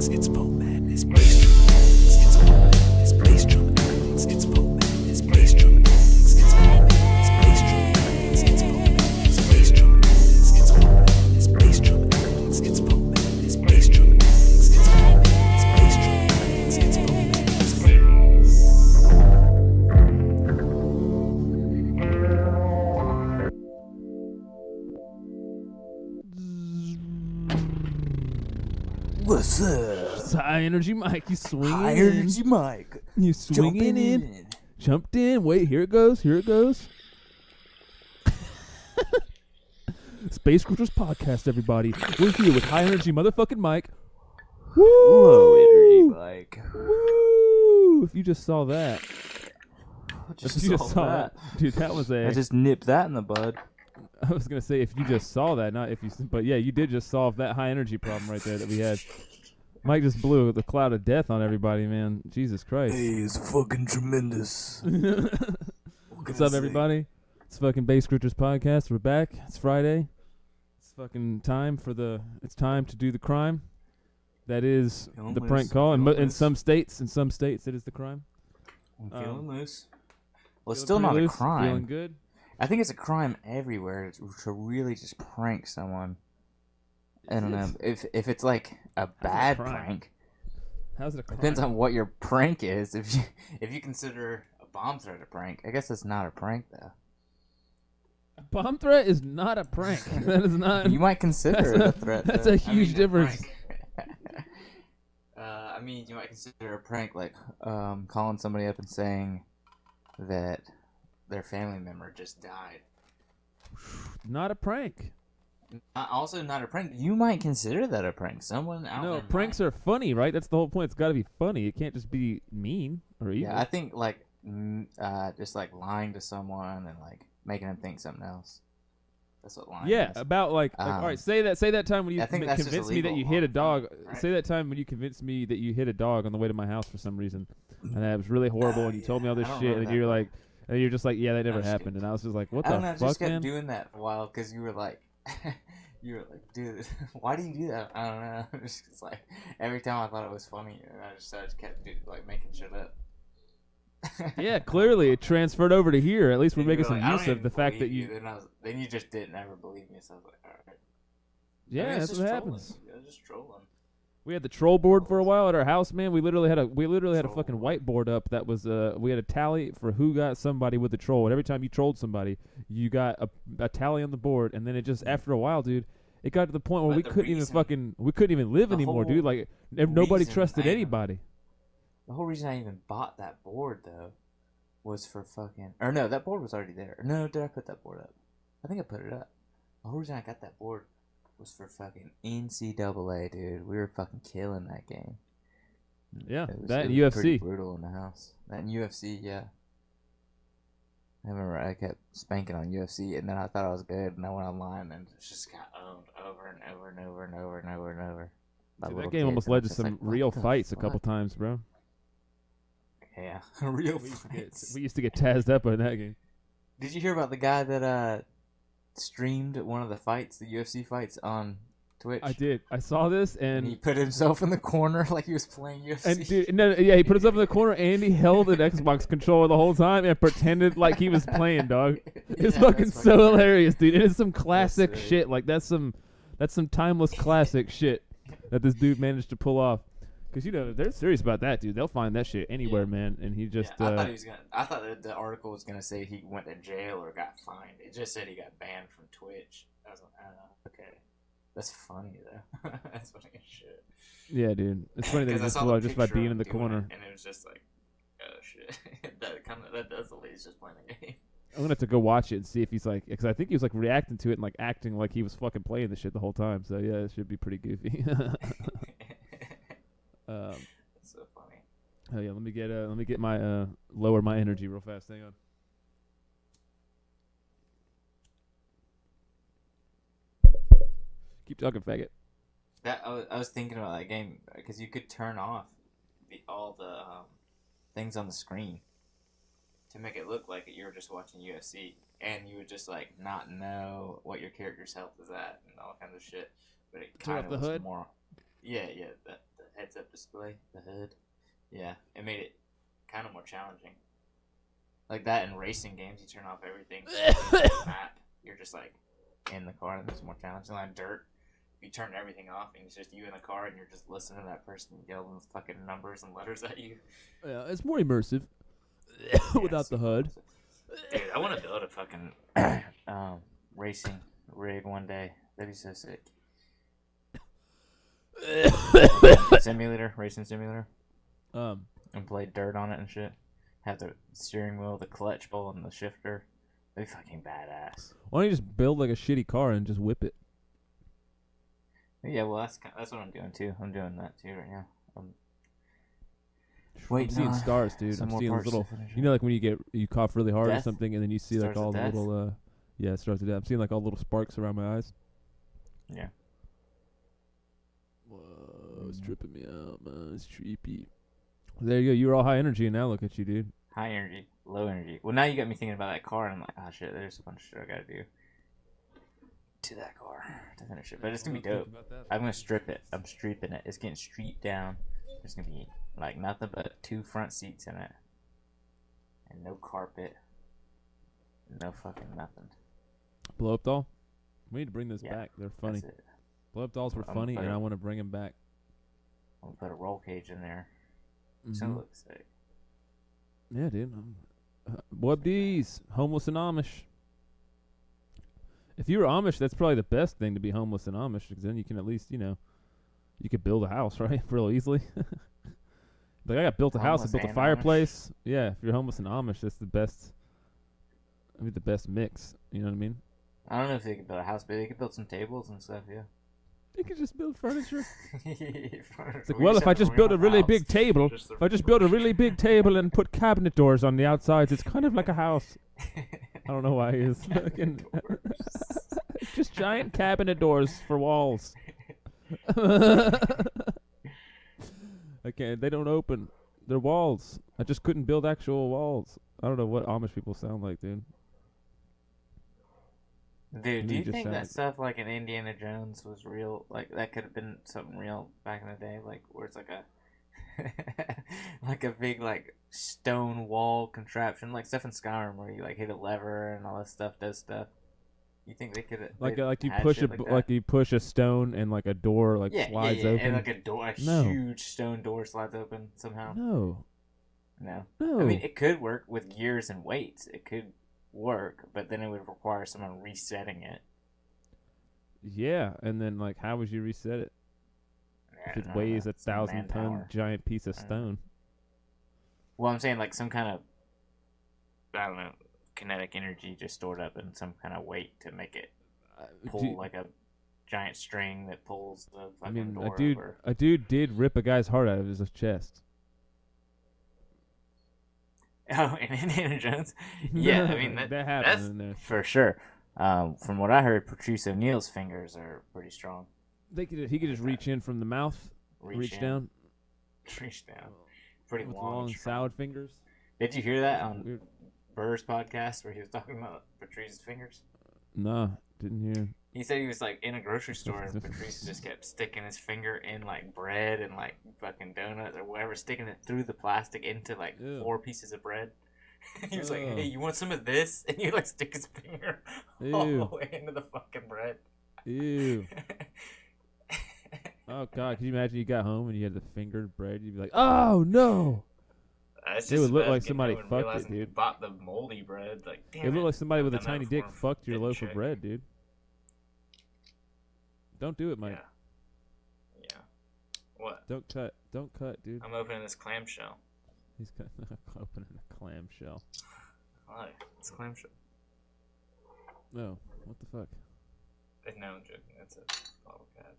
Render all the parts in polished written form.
antics, it's folk madness. Bass drum antics, it's folk madness. Bass drum antics, it's folk madness. Bass drum antics, it's folk madness. Bass drum antics, it's folk madness. Bass drum antics, it's folk madness. Bass drum antics, it's folk madness. Bass drum antics, it's folk madness. Bass drum antics, it's folk madness. What's up? It's High Energy Mike. You swinging High in. Energy Mike. You swinging Jumping in. Jumped in. Wait, here it goes. Here it goes. Space Grifters Podcast, everybody. We're here with High Energy motherfucking Mike. Woo! Whoa, Energy Mike. Woo! If you just saw that. Just If you saw that. Dude, that was a... I just nipped that in the bud. I was going to say if you just saw that, not if you... But yeah, you did just solve that high energy problem right there that we had. Mike just blew the cloud of death on everybody, man. Jesus Christ. Hey, it's fucking tremendous. What's up, everybody? It's fucking Bass Grifters Podcast. We're back. It's Friday. It's fucking time for the... It's time to do the crime. That is the prank call. And in some states, it is the crime. I'm feeling loose. Well, it's Feeling still not pretty a loose? crime. Feeling good? I think it's a crime everywhere to really just prank someone. I don't know. If it's like a bad crime? prank, How's it a crime? depends on what your prank is. If you consider a bomb threat a prank, I guess that's not a prank though. A bomb threat is not a prank. That is not... You might consider it a threat. That's though. a huge difference. I mean, you might consider a prank like calling somebody up and saying that their family member just died. Not a prank. Also, not a prank. You might consider that a prank. Someone out No, there pranks might. are funny, right? That's the whole point. It's got to be funny. It can't just be mean or evil. Yeah, I think like just like lying to someone and like making them think something else. That's what lying is. About like all right, say that time when you I think that's just convinced me that you illegal hit a on dog. right? Say that time when you convinced me that you hit a dog on the way to my house for some reason, and that was really horrible. And you told me all this I don't shit, remember and that you're part. like, and you're just like, yeah, that never just happened. And I was just like, what I the don't know. I fuck, just kept man? doing that for a while because you were like, dude, why do you do that? I don't know. It's just like every time I thought it was funny, and I just kept like making shit up. Yeah, clearly it transferred over to here. At least we're And you making were some like, I use don't of the even fact that believe you. Then you just didn't ever believe me, so I was like, all right. Yeah, I mean, it's that's just what trolling. happens. I was just trolling. We had the troll board for a while at our house, man. We literally had a Troll fucking board. whiteboard up that was we had a tally for who got somebody with the troll. And every time you trolled somebody, you got a tally on the board. And then it just after a while, dude, it got to the point where But we the couldn't even live the anymore, whole dude. Like nobody reason trusted I even- anybody. The whole reason I even bought that board though was for fucking. Or no, that board was already there. No, did I put that board up? I think I put it up. The whole reason I got that board was for fucking NCAA, dude. We were fucking killing that game. Yeah, It was that and pretty UFC. brutal in the house. That and UFC, yeah. I remember I kept spanking on UFC, and then I thought I was good, and I went online and it just got owned over and over and over and over and over and over. by Dude, little that game kids, almost and I led was to just some like, what real the fights a fuck? couple times, bro. Yeah, real We used, to fights. we used to get tazzed up in that game. Did you hear about the guy that streamed one of the fights, the UFC fights, on Twitch? I did. I saw this And he and put himself in the corner like he was playing UFC. And dude, no, yeah, he put himself in the corner and he held an Xbox controller the whole time and pretended like he was playing, dog. It's Yeah, fucking that's so great. hilarious, dude. It is some classic sick. shit. Like that's some timeless classic shit that this dude managed to pull off. Cause you know they're serious about that, dude. They'll find that shit anywhere, Yeah. man. And he just Yeah, I thought that the article was gonna say he went to jail or got fined. It just said he got banned from Twitch. I was like, oh, okay, that's funny though. That's funny as shit. yeah, dude. It's funny that he 'Cause I just saw blew the out just by picture being of in the him doing corner. it, and it was just like, oh shit, that does the way he's just playing the game. I'm gonna have to go watch it and see if he's like, because I think he was like reacting to it and like acting like he was fucking playing the shit the whole time. So yeah, it should be pretty goofy. That's so funny. Oh yeah, let me get my lower my energy real fast. Hang on. Keep talking, faggot. That I was thinking about that game because you could turn off all the things on the screen to make it look like you were just watching UFC, and you would just like not know what your character's health is at and all kinds of shit. But it Turn kind off of the was hood? more. Yeah, the heads-up display, the hood. Yeah, it made it kind of more challenging. Like that in racing games, you turn off everything. Map, you're just like in the car, and it's more challenging. On dirt, you turn everything off, and it's just you in the car, and you're just listening to that person yelling fucking numbers and letters at you. Yeah, it's more immersive without the HUD. Dude, I want to build a fucking racing rig one day. That'd be so sick. Racing simulator. And play dirt on it and shit. Have the steering wheel, the clutch bowl, and the shifter. They're fucking badass. Why don't you just build like a shitty car and just whip it? Yeah, well, that's what I'm doing too. I'm doing that too right now. I'm seeing stars, dude. I'm seeing those little, you know, like when you cough really hard or something, and then you see like all the little, it starts to death. I'm seeing like all the little sparks around my eyes. Yeah. Whoa, it's tripping me out, man. It's creepy. There you go. You were all high energy, and now look at you, dude. High energy, low energy. Well, now you got me thinking about that car, and I'm like, oh shit, there's a bunch of shit I gotta do to that car to finish it. But it's gonna be dope. I'm gonna strip it. I'm stripping it. It's getting stripped down. There's gonna be like nothing but 2 front seats in it, and no carpet, no fucking nothing. Blow up doll. We need to bring this back. They're funny. Blow up dolls were funny, and I want to bring them back. I'm gonna put a roll cage in there. It's gonna look sick. Yeah, dude. What these? Homeless and Amish. If you were Amish, that's probably the best thing to be homeless and Amish, because then you can at least, you could build a house, right? Real easily. Like, I got built a house, I built a fireplace. Amish. Yeah, if you're homeless and Amish, that's the best. I mean, the best mix. You know what I mean? I don't know if they could build a house, but they could build some tables and stuff, yeah. They could just build furniture. It's like, well, if I just build a really big table, and put cabinet doors on the outsides, it's kind of like a house. I don't know why it's fucking just giant cabinet doors for walls. They don't open. They're walls. I just couldn't build actual walls. I don't know what Amish people sound like, dude. Dude, do you think that stuff like in Indiana Jones was real? Like, that could have been something real back in the day? Like, where it's like a like a big, like, stone wall contraption? Like stuff in Skyrim where you, like, hit a lever and all that stuff does stuff. You think they could have... Like you push a stone and, like, a door, like, slides open? And, like, a huge stone door slides open somehow. No. I mean, it could work with gears and weights. It could work, but then it would require someone resetting it. Yeah, and then like how would you reset it? If it weighs 1,000-ton giant piece of stone. Well, I'm saying like some kind of, I don't know, kinetic energy just stored up in some kind of weight to make it pull like a giant string that pulls the fucking door over. A dude did rip a guy's heart out of his chest. Oh, in Indiana Jones? Yeah, I mean, that happens in there. For sure. From what I heard, Patrice O'Neal's fingers are pretty strong. He could just reach in from the mouth, reach down. Pretty with long salad fingers. Did you hear that on Burr's podcast where he was talking about Patrice's fingers? No, didn't hear. He said he was like in a grocery store and Patrice just kept sticking his finger in like bread and like fucking donuts or whatever, sticking it through the plastic into like 4 pieces of bread. He was like, "Hey, you want some of this?" And you like stick his finger all the way into the fucking bread. Ew. Oh god, can you imagine you got home and you had the fingered bread? You'd be like, "Oh no!" It would look like somebody fucked it, dude. Bought the moldy bread, like damn. It looked like somebody with a tiny dick fucked your loaf of bread, dude. Don't do it, Mike. Yeah. What? Don't cut, dude. I'm opening this clamshell. He's opening a clamshell. Why? It's a clamshell. No. What the fuck? No, I'm joking. That's a bottle cap.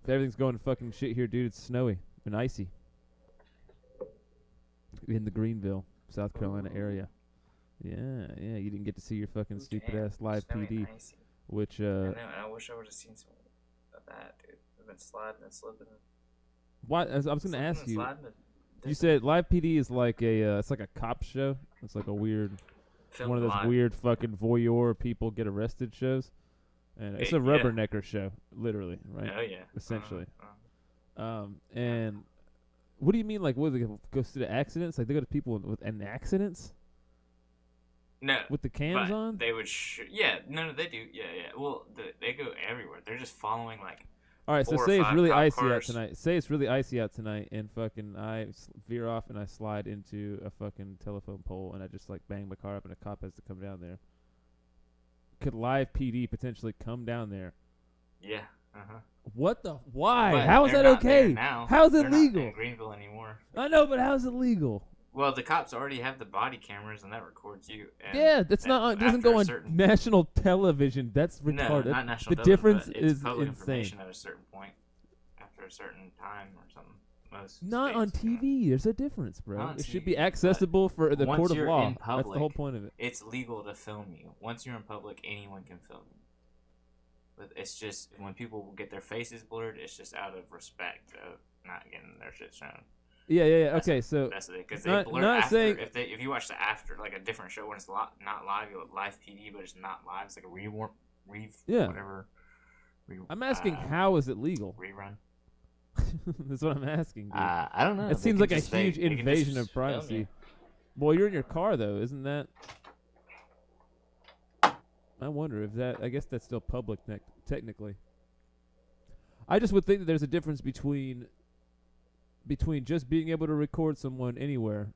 If everything's going to fucking shit here, dude, it's snowy and icy. In the Greenville, South Carolina area. Yeah, you didn't get to see your fucking stupid ass live PD. Which, I know, I wish I would have seen some of that, dude. I've been sliding and slipping. What? I was going to ask you. You said live PD is like it's like a cop show. It's like a weird, one of those weird fucking voyeur people get arrested shows. and it's a rubbernecker show, literally, right? Oh yeah, Essentially. And what do you mean? Like, what, they go through the accidents? Like, they go to people with accidents? No. With the cams on? They would. No, they do. Yeah. Well, they go everywhere. They're just following like. All right, so say it's really icy cars. out tonight. Say it's really icy out tonight, and fucking I veer off and I slide into a fucking telephone pole, and I just like bang my car up, and a cop has to come down there. Could live PD potentially come down there? Yeah. What the? Why? But how is that okay? How is it legal? Not in Greenville anymore. I know, but how is it legal? Well, the cops already have the body cameras, and that records you. And yeah, that's not. It doesn't go on national television. That's retarded. No, not national the television. Difference but it's is public insane. Information at a certain point, after a certain time or something. Most not on TV. There's a difference, bro. It should be accessible for the court of law. Public, that's the whole point of it. It's legal to film you. Once you're in public, anyone can film you. But it's just when people get their faces blurred, it's just out of respect of not getting their shit shown. Yeah. Okay, so that's it. Because they blur after. If you watch the after, like a different show when it's not live, you have live PD, but it's not live. It's like a whatever. I'm asking, how is it legal? Rerun. That's what I'm asking. Dude. I don't know. It seems like a huge invasion of privacy. Well, you're in your car though, isn't that? I wonder if that. I guess that's still public technically. I just would think that there's a difference between just being able to record someone anywhere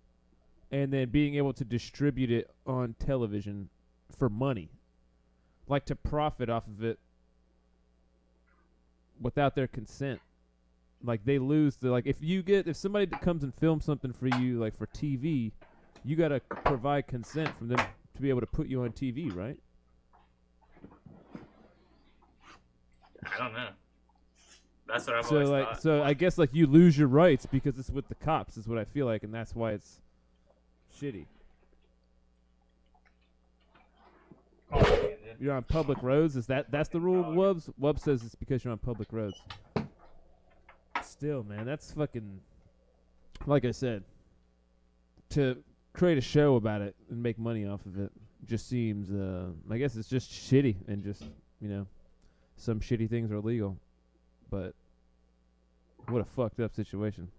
and then being able to distribute it on television for money. Like to profit off of it without their consent. Like they lose the if somebody comes and films something for you like for TV, you got to provide consent from them to be able to put you on TV, right? I don't know. That's what I've always thought. So I guess like you lose your rights because it's with the cops is what I feel like, and that's why it's shitty. You're on public roads. That's the rule, Wubbs? Wubbs says it's because you're on public roads. Still, man, that's fucking. Like I said, to create a show about it and make money off of it just seems. I guess it's just shitty and just some shitty things are illegal. But what a fucked up situation.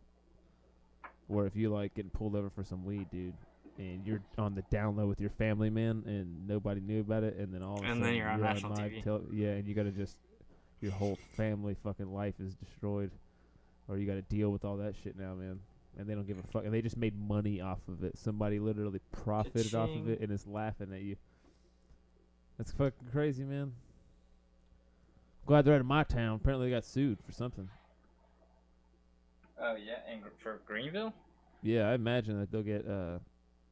Where if you like getting pulled over for some weed, dude, and you're on the down low with your family, man, and nobody knew about it, and then all of a sudden then you're on national TV. And you gotta your whole family fucking life is destroyed, or you gotta deal with all that shit now, man. And they don't give a fuck, and they just made money off of it. Somebody literally profited off of it and is laughing at you. That's fucking crazy, man. Glad they're out of my town. Apparently they got sued for something. Oh, yeah, and for Greenville? Yeah, I imagine that they'll get...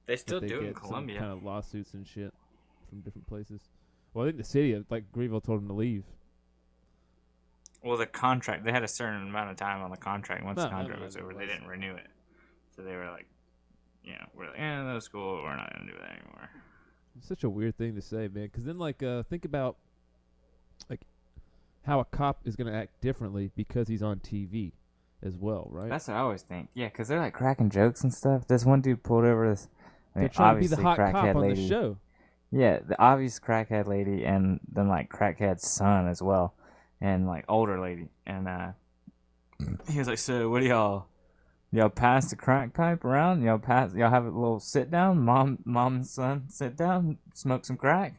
they still do it in Columbia. Some kind of lawsuits and shit from different places. Well, I think the city, like Greenville, told them to leave. Well, the contract, they had a certain amount of time on the contract. Once the contract was over, they didn't renew it. So they were like, we're like, that was cool. We're not going to do that anymore. It's such a weird thing to say, man. Because then, like, think about, like, how a cop is going to act differently because he's on TV as well, right? That's what I always think. Yeah, because they're like cracking jokes and stuff. This one dude pulled over this. They're trying to be the hot cop on the show. Yeah, the obvious crackhead lady and then like crackhead's son as well. And like older lady. And he was like, so what do y'all pass the crack pipe around? Y'all have a little sit down? Mom and son sit down, smoke some crack?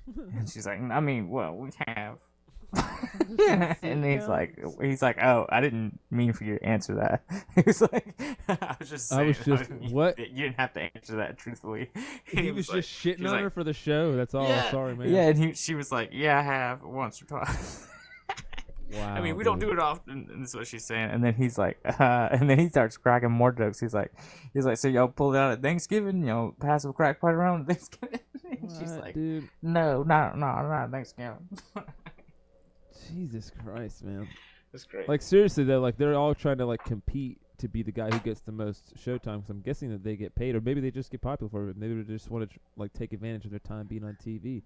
And she's like, I mean, well, we have. And he's like, oh, I didn't mean for you to answer that. He was like, I was just what? You didn't have to answer that truthfully. He was just shitting on her for the show. That's all. Yeah, sorry, man. Yeah, and she was like, yeah, I have once or twice. Wow. I mean, we don't do it often, and that's what she's saying. And then he's like, and then he starts cracking more jokes. He's like, so y'all pulled out at Thanksgiving, pass a crack pipe around at Thanksgiving. And she's like, dude? No, not Thanksgiving. Jesus Christ, man. That's great. Like, seriously, though, like, they're all trying to, like, compete to be the guy who gets the most showtime, because I'm guessing that they get paid, or maybe they just get popular for it. Maybe they just want to, like, take advantage of their time being on TV.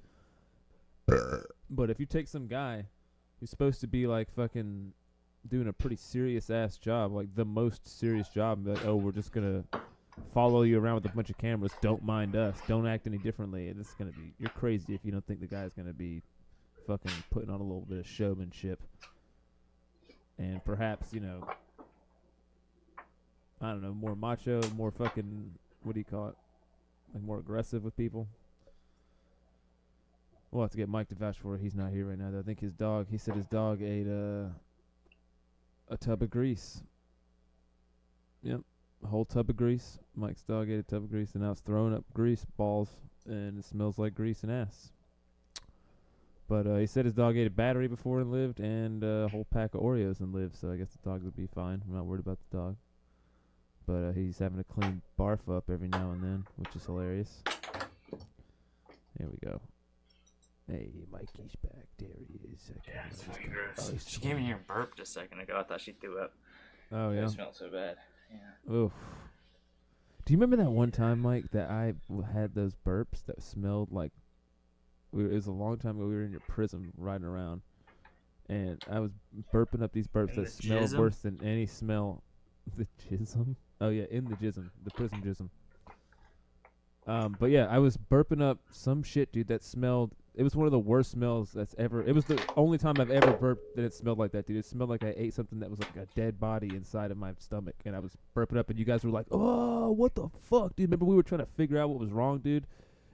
But if you take some guy who's supposed to be, like, fucking doing a pretty serious-ass job, like, the most serious job, and be like, oh, we're just going to follow you around with a bunch of cameras, don't mind us, don't act any differently, it's going to be, you're crazy if you don't think the guy's going to be fucking putting on a little bit of showmanship. And perhaps, you know, I don't know, more macho, more fucking, what do you call it? Like more aggressive with people. We'll have to get Mike to vouch for it. He's not here right now, though. I think he said his dog ate a tub of grease. Yep, a whole tub of grease. Mike's dog ate a tub of grease, and now it's throwing up grease balls, and it smells like grease and ass. But he said his dog ate a battery before and lived, and a whole pack of Oreos and lived, so I guess the dog would be fine. I'm not worried about the dog. But he's having to clean barf up every now and then, which is hilarious. There we go. Hey, Mikey's back. There he is. Yeah, it's fucking gross. She came in here and burped a second ago. I thought she threw up. Oh, yeah? It smelled so bad. Yeah. Oof. Do you remember that one time, Mike, that I had those burps that smelled like... it was a long time ago. We were in your prison riding around. And I was burping up these burps that smelled worse than any smell. The jism? Oh, yeah, in the jism. The prison jism. But, yeah, I was burping up some shit, dude, that smelled... It was one of the worst smells that's ever... It was the only time I've ever burped that it smelled like that, dude. It smelled like I ate something that was like a dead body inside of my stomach. And I was burping up, and you guys were like, oh, what the fuck, dude? Remember we were trying to figure out what was wrong, dude?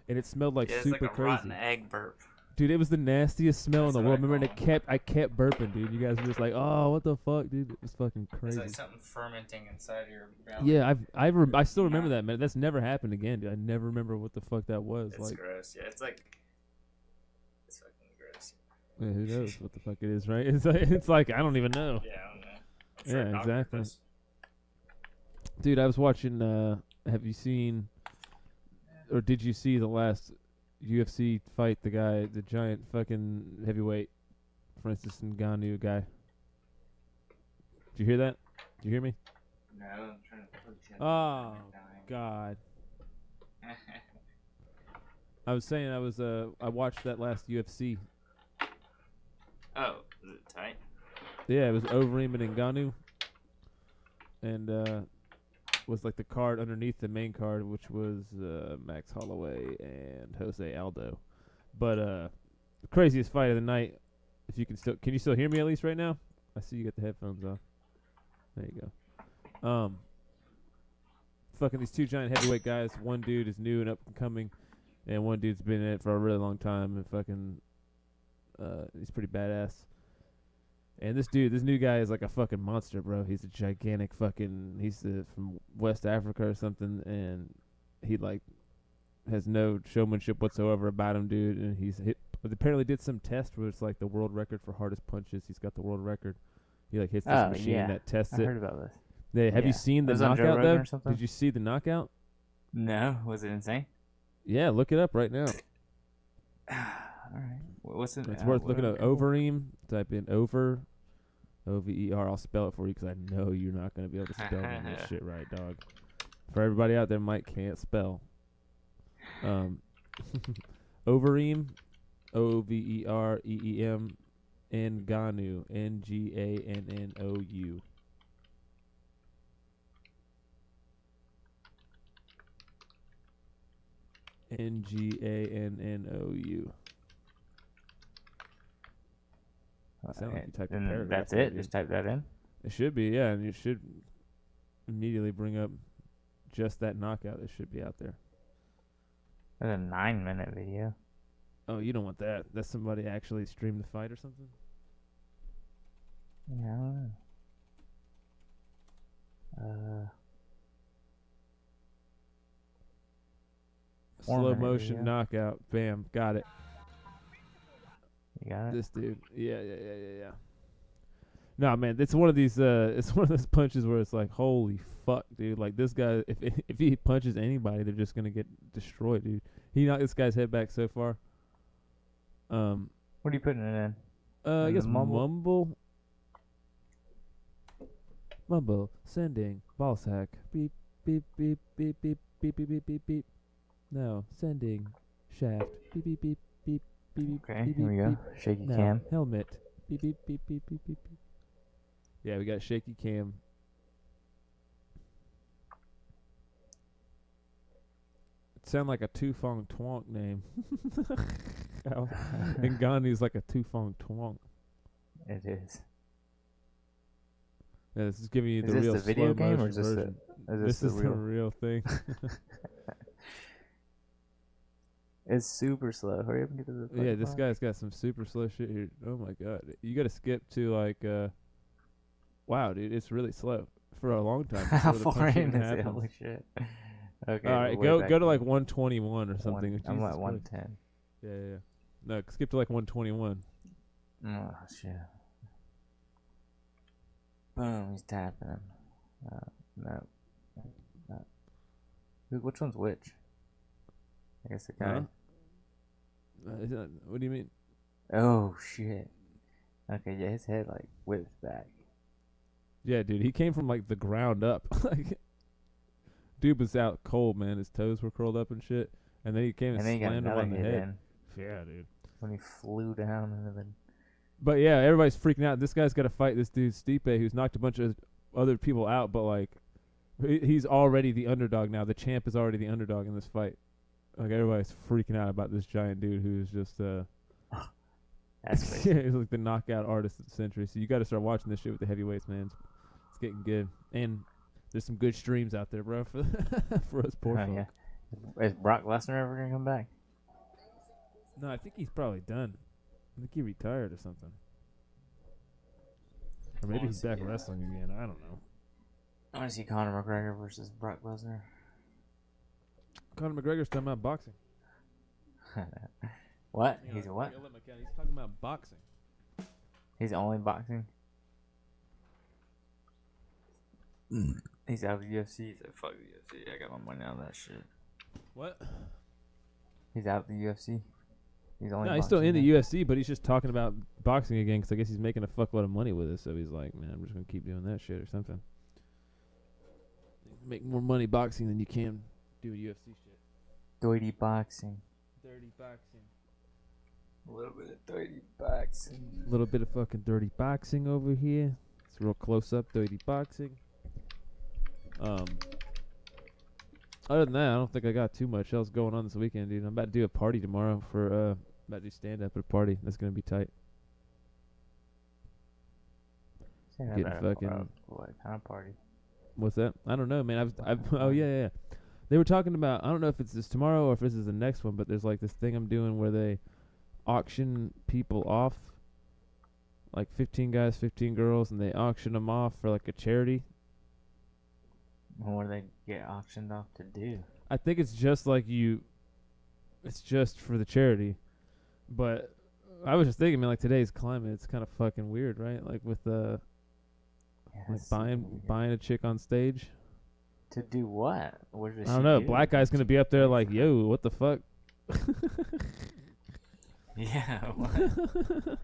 And it smelled like super like a crazy. Rotten egg burp. Dude, it was the nastiest smell in the world. Remember, and it. I kept burping, dude. You guys were just like, "Oh, what the fuck, dude?" It was fucking crazy. It's like something fermenting inside of your belly. Yeah, I still remember that, man. That's never happened again, dude. I never remember what the fuck that was. It's gross. Yeah, it's fucking gross. Yeah, who knows what the fuck it is, right? It's like I don't even know. Yeah, I don't know. Yeah, exactly. Dude, I was watching. Have you seen, or did you see the last UFC fight? The giant fucking heavyweight, Francis Ngannou guy. Did you hear that? Did you hear me? No, I'm trying to put it. Oh God. I was saying I watched that last UFC. Oh, is it tight? Yeah, it was Overeem and Ngannou, and was like the card underneath the main card, which was Max Holloway and Jose Aldo. But the craziest fight of the night. If you can you still hear me at least right now? I see you got the headphones on. There you go. Fucking these two giant heavyweight guys. One dude is new and up and coming, and one dude's been in it for a really long time. And fucking, he's pretty badass. And this new guy is like a fucking monster, bro. He's a gigantic fucking. He's from West Africa or something, and he like has no showmanship whatsoever about him, dude. And but apparently did some test where it's like the world record for hardest punches. He's got the world record. He like hits this machine that tests it. I heard about this. Yeah, have you seen the knockout though? Did you see the knockout? No, was it insane? Yeah, look it up right now. All right, what's it? It's worth looking up. Overeem. Type in over. O-V-E-R. I'll spell it for you because I know you're not going to be able to spell this shit right, dog. For everybody out there, Mike can't spell. Overeem. O-V-E-R-E-E-M. Ngannou. N-G-A-N-N-O-U. Ngannou. Sound like you typed a paragraph. That's it? Just type that in? It should be, yeah, and you should immediately bring up just that knockout. It should be out there. That's a 9-minute video. Oh, you don't want that. That's somebody actually streamed the fight or something? Yeah, I don't know. Slow motion knockout. Bam. Got it. You got it? This dude. Yeah. No, man, it's one of these it's one of those punches where it's like, holy fuck, dude. Like this guy, if he punches anybody, they're just gonna get destroyed, dude. He knocked this guy's head back so far. What are you putting it in? I guess mumble. Sending. Ball sack. Beep beep beep beep beep beep beep beep beep beep. No, sending. Shaft. Beep beep beep beep beep. Okay, beep, here we beep, go. beep. Shaky Now, cam. Helmet. Beep beep beep beep beep beep beep. Yeah, we got shaky cam. It sound like a Tufong Twonk name. And Gandhi's like a two-fong twonk. It is. Yeah, this is giving you Is the this real the video slow game or motion is this version. Is This is the real thing. It's super slow. Hurry up and get to the Yeah, fucking this part. guy's got some super slow shit here. Oh my god. You gotta skip to like wow, dude, it's really slow for a long time. How before the far punching in is it? happens. Holy shit. Okay. Alright, we're way go to back like in. 121 or something. I'm Jesus at Christ. 110. Yeah. No, skip to like 121. Oh shit. Boom, he's tapping him. No. Which one's which? I guess the guy. Huh? What do you mean? Oh shit. Okay, yeah, his head like whips back. Yeah, dude, he came from like the ground up. Like, dude was out cold, man. His toes were curled up and shit. And then he came and, And then he got slammed him another on the hit head. in Yeah, dude. when he flew down into the. But yeah, everybody's freaking out. This guy's got to fight this dude Stipe, who's knocked a bunch of other people out. But like, he's already the underdog now. The champ is already the underdog in this fight. Like, everybody's freaking out about this giant dude who's just That's crazy. yeah, he's like the knockout artist of the century. So you got to start watching this shit with the heavyweights, man. It's getting good, and there's some good streams out there, bro, for for us poor Oh, folk. yeah. Is Brock Lesnar ever gonna come back? No, I think he's probably done. I think he retired or something, or maybe he's back wrestling again. I don't know. I want to see Conor McGregor versus Brock Lesnar. Conor McGregor's talking about boxing. What? He's a what? He's talking about boxing. He's only boxing. He's out of the UFC. He said, "Fuck the UFC. I got my money out of that shit." What? He's out of the UFC. He's only. No, he's still boxing in the now. UFC, but he's just talking about boxing again because I guess he's making a fuckload of money with it. So he's like, man, I'm just gonna keep doing that shit or something. Make more money boxing than you can doing UFC shit. Dirty boxing. Dirty boxing. A little bit of dirty boxing. A little bit of fucking dirty boxing over here. It's real close up dirty boxing. Other than that, I don't think I got too much else going on this weekend, dude. I'm about to do a party tomorrow for about to do stand up at a party. That's gonna be tight. Getting fucking. What kind of party? What's that? I don't know, man. Oh yeah. They were talking about. I don't know if it's this tomorrow or if this is the next one, but there's like this thing I'm doing where they auction people off, like 15 guys, 15 girls, and they auction them off for like a charity. What do they get auctioned off to do? I think it's just like it's just for the charity. But I was just thinking, man, like today's climate, it's kind of fucking weird, right? Like with Yeah, like that's super weird. buying a chick on stage. To do what? What does I don't she know. do? Black guy's gonna be up there like, yo, what the fuck? Yeah. What?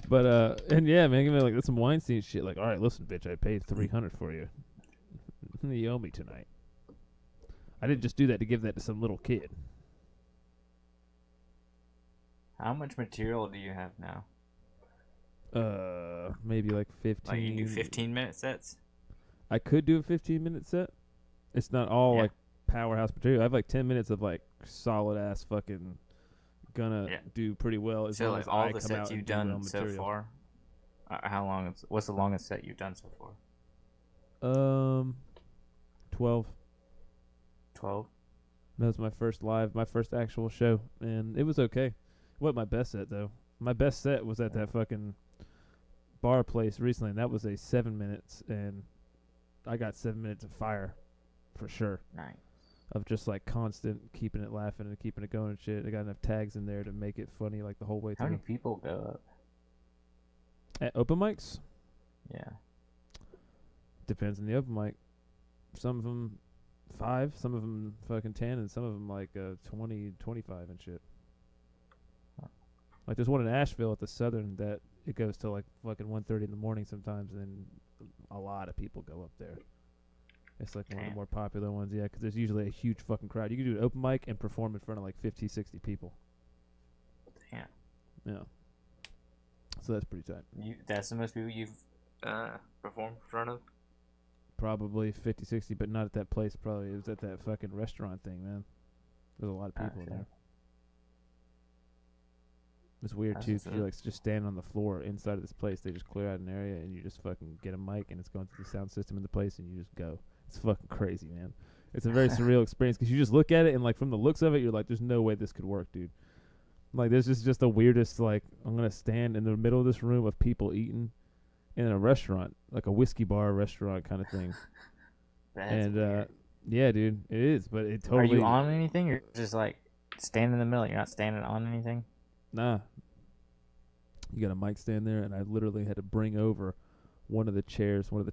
But and yeah, man, give me like that's some Weinstein shit. Like, all right, listen, bitch, I paid $300 for you. You owe me tonight. I didn't just do that to give that to some little kid. How much material do you have now? Maybe like 15. Like you do 15-minute sets? I could do a 15-minute set. It's not all Yeah. like powerhouse material. I have like 10 minutes of like solid ass fucking gonna do pretty well as So long like as all I the come sets out you've and do well done so material. far? How long? What's the longest set you've done so far? 12. 12. That was my first actual show, and it was okay. Wasn't my best set though. My best set was at that fucking bar place recently, and that was a 7 minutes, and I got 7 minutes of fire, for sure. Nice. Of just like constant keeping it laughing and keeping it going and shit. I got enough tags in there to make it funny like the whole way How through. many people go up? At open mics, Yeah. depends on the open mic. Some of them 5, some of them fucking 10, and some of them like 20, 25 and shit. Like there's one in Asheville at the Southern that it goes till like fucking 1:30 in the morning sometimes, and then a lot of people go up there. It's like one of the Damn. more popular ones, yeah, because there's usually a huge fucking crowd. You can do an open mic and perform in front of like 50, 60 people. Damn. Yeah. So that's pretty tight. That's the most people you've performed in front of? Probably 50, 60, but not at that place. Probably it was at that fucking restaurant thing, man. There's a lot of people in sure. there. It's weird That's too, what's 'cause you're up. like just standing on the floor inside of this place. They just clear out an area, and you just fucking get a mic, and it's going through the sound system in the place, and you just go. It's fucking crazy, man. It's a very surreal experience because you just look at it, and like from the looks of it, you're like, "There's no way this could work, dude." Like, this is just the weirdest. Like, I'm gonna stand in the middle of this room of people eating in a restaurant, like a whiskey bar restaurant kind of thing. That's And weird. yeah, dude, it is. But it Are totally. you on anything, or just like standing in the middle? You're not standing on anything. Nah. You got a mic stand there, and I literally had to bring over one of the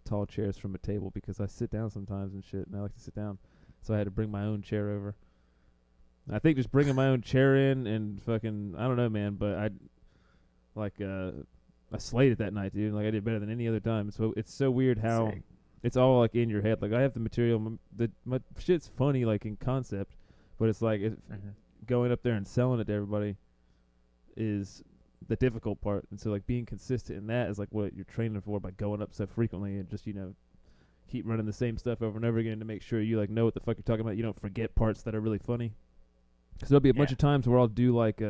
tall chairs from a table because I sit down sometimes and shit, and I like to sit down. So I had to bring my own chair over. And I think just bringing my own chair in and fucking, I don't know, man, but I slayed it that night, dude. Like, I did better than any other time. So it's so weird how Sick. it's all like in your head. Like, I have the material, my shit's funny, like in concept, but it's like going up there and selling it to everybody is the difficult part. And so like being consistent in that is like what you're training for by going up so frequently and just, you know, keep running the same stuff over and over again to make sure you like know what the fuck you're talking about. You don't forget parts that are really funny. Because there'll be a bunch of times where I'll do like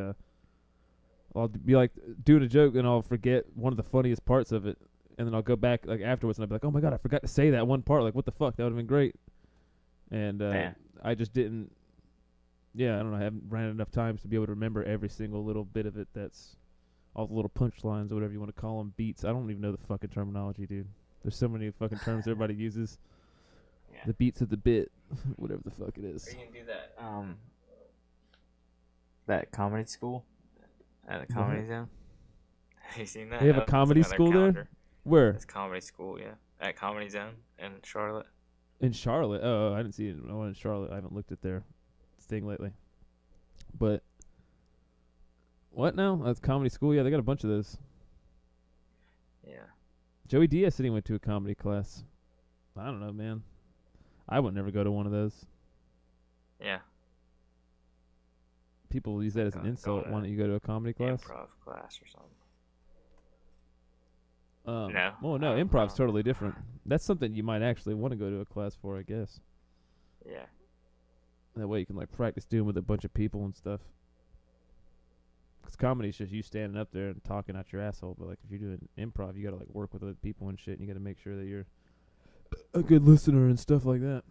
I'll be like doing a joke and I'll forget one of the funniest parts of it, and then I'll go back like afterwards and I'll be like, oh my god, I forgot to say that one part. Like, what the fuck? That would have been great. And I just didn't. Yeah, I don't know. I haven't ran enough times to be able to remember every single little bit of it. That's all the little punchlines or whatever you want to call them, beats. I don't even know the fucking terminology, dude. There's so many fucking terms everybody uses. Yeah. The beats of the bit, whatever the fuck it is. Are you gonna do that? That comedy school at the Comedy Zone. Have you seen that? They have a It's comedy another school calendar. there? Where? It's comedy school, yeah, at Comedy Zone in Charlotte. In Charlotte? Oh, I didn't see it. I went in Charlotte. I haven't looked at their thing lately. But what now? That's comedy school. Yeah, they got a bunch of those. Yeah. Joey Diaz said he went to a comedy class. I don't know, man. I would never go to one of those. Yeah. People use that as an insult. Why don't you go to a comedy class? Improv class or something. No. Well, no, improv's totally different. That's something you might actually want to go to a class for, I guess. Yeah. That way you can like practice doing with a bunch of people and stuff. Because comedy's just you standing up there and talking out your asshole. But like if you're doing improv, you got to like work with other people and shit. And you got to make sure that you're a good listener and stuff like that.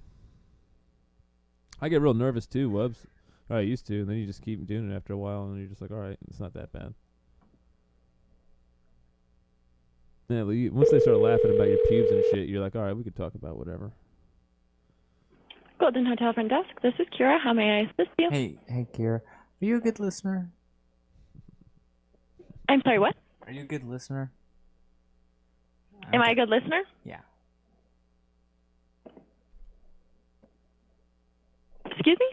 I get real nervous too, Wubs. I used to, and then you just keep doing it after a while, and you're just like, all right, it's not that bad. Yeah, once they start laughing about your pubes and shit, you're like, all right, we can talk about whatever. Golden Hotel Front Desk. This is Kira. How may I assist you? Hey, Kira. Are you a good listener? I'm sorry, what? Are you a good listener? Am I a good listener? Yeah. Excuse me?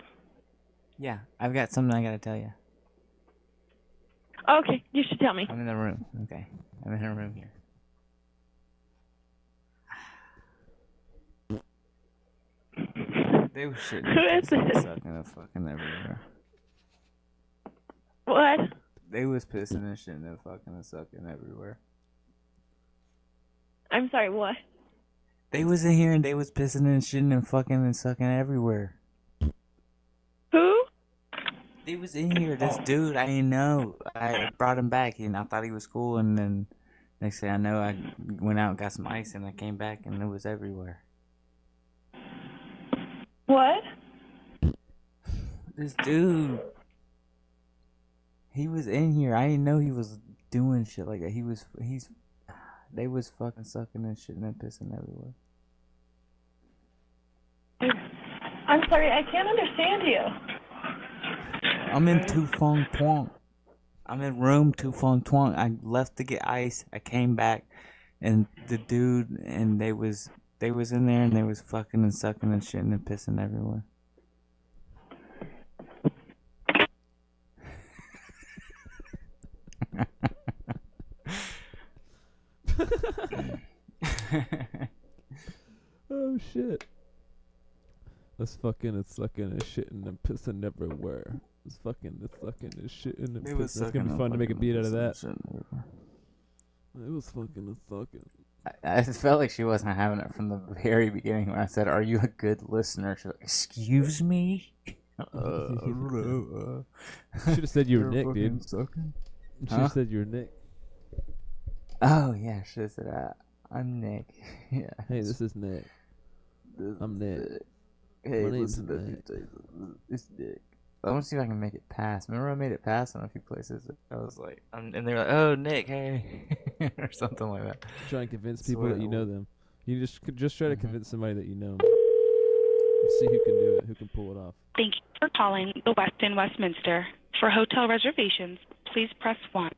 Yeah, I've got something I gotta tell you. Okay, you should tell me. I'm in the room. Okay. I'm in a room here. They were shitting. Who is this? Sucking and fucking everywhere. What? They was pissing and shitting and fucking and sucking everywhere. I'm sorry, what? They was in here and they was pissing and shitting and fucking and sucking everywhere. Who? They was in here. This dude, I didn't know. I brought him back and I thought he was cool, and then next thing I know, I went out and got some ice and I came back and it was everywhere. What? This dude, he was in here. I didn't know he was doing shit like that. They was fucking sucking and shitting and pissing everywhere. I'm sorry, I can't understand you. I'm in Tu Fong Tuong. I'm in room Tu Fong Tuong. I left to get ice. I came back, and the dude and they was in there and they was fucking and sucking and shitting and pissing everywhere. Oh shit. Let's fucking and sucking and shitting and pissing everywhere. It's fucking and sucking and shitting and pissing. It's gonna be fun to make a beat out of that. It was fucking and sucking. I just felt like she wasn't having it from the very beginning when I said, "Are you a good listener?" She's like, "Excuse me." Should have said you were Nick, dude. Sucking? She said you're Nick. Oh yeah, she said I'm Nick. Yeah. Hey, this is Nick. I'm Nick. Hey, My name's listen to me. Nick. It's Nick. I want to see if I can make it pass. Remember, I made it pass in a few places. I was like, and they were like, "Oh, Nick, hey," or something like that. Try and convince people that you know them. You just try to convince somebody that you know. See who can do it, who can pull it off. Thank you for calling the Westin Westminster. For hotel reservations, please press 1.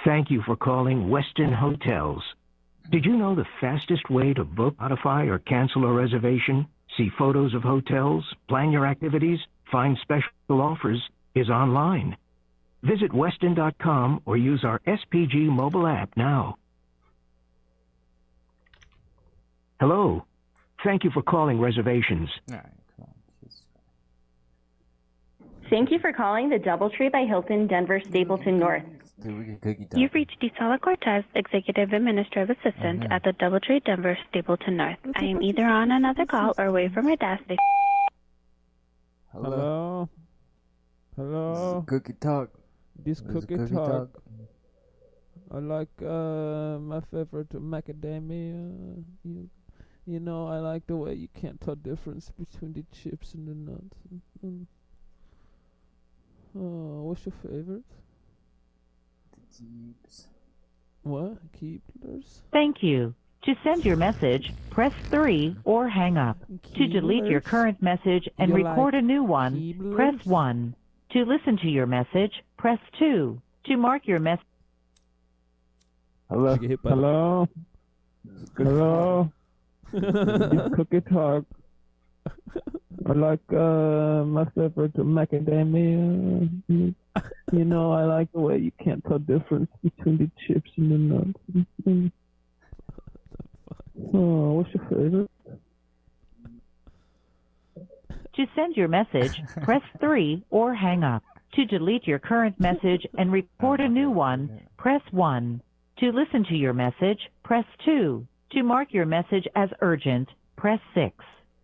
Thank you for calling Westin Hotels. Did you know the fastest way to book, modify, or cancel a reservation, see photos of hotels, plan your activities, find special offers, is online? Visit Westin.com or use our SPG mobile app now. Hello. Thank you for calling reservations. All right, come on. Thank you for calling the Doubletree by Hilton, Denver, Stapleton North. Dude, we get cookie You've reached Isala Cortez, Executive Administrative Assistant at the Doubletree, Denver, Stapleton North. I am either on another call or away from my desk. Hello. Hello. Cookie talk. This cookie talk. I like my favorite macadamia. You know, I like the way you can't tell difference between the chips and the nuts. Oh, what's your favorite? Jeeps. What? Keeblers? Thank you. To send your message, press 3 or hang up. To delete your current message and You record like a new one, Keeblers? press 1. To listen to your message, press 2. To mark your message... Hello. Hello. Hello. It's cookie talk. I like my favorite macadamia. You know, I like the way you can't tell difference between the chips and the nuts. Oh, what's your favorite? To send your message, press 3 or hang up. To delete your current message and record a new one, press 1. To listen to your message, press 2. To mark your message as urgent, press 6.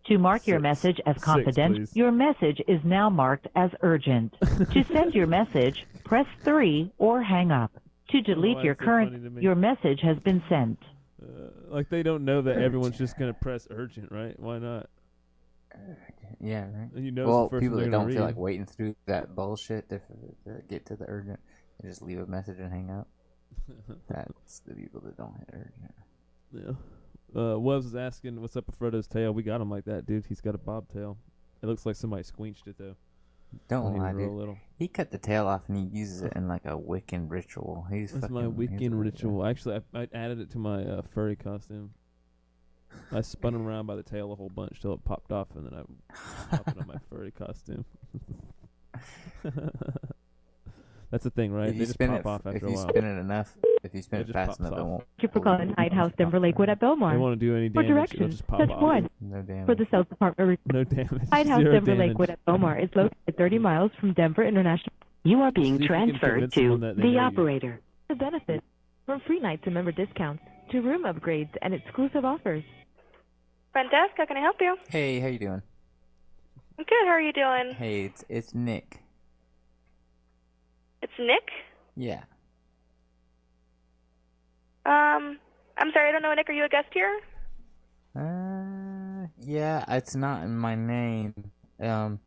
To mark your message as confidential, your message is now marked as urgent. To send your message, press 3 or hang up. To delete your current, your message has been sent. Like they don't know that everyone's just gonna press urgent, right? Why not? Yeah, right. You know, well, the first people thing that they're don't gonna feel read. like waiting through that bullshit to get to the urgent, they just leave a message and hang up. That's the people that don't hit urgent. Yeah. Webs was asking, "What's up with Frodo's tail?" We got him like that, dude. He's got a bobtail. It looks like somebody squinched it though. Don't lie, real dude. little. He cut the tail off and he uses it in like a Wiccan ritual. That's my Wiccan ritual. Actually, I added it to my furry costume. I spun him around by the tail a whole bunch till it popped off, and then I popped it on my furry costume. That's the thing, right? If They you just spin pop it, off after if a you while. spin it enough, if you spin It it just fast pops enough, it off. won't. Thank you for calling Hyde House Denver Lakewood at They Belmar. won't do any For damage. It'll directions, just pop touch off. 1. No damage. For the sales department, No damage. Hyde House Zero Denver damage. Lakewood at Belmar is located 30 miles from Denver International. You are being See if you can transferred convince to someone that they know the you. operator. The benefits from free nights and member discounts to room upgrades and exclusive offers. Front desk, how can I help you? Hey, how you doing? I'm good, how are you doing? Hey, it's Nick. It's Nick? Yeah. I'm sorry, I don't know, Nick, are you a guest here? Yeah, it's not in my name. I'm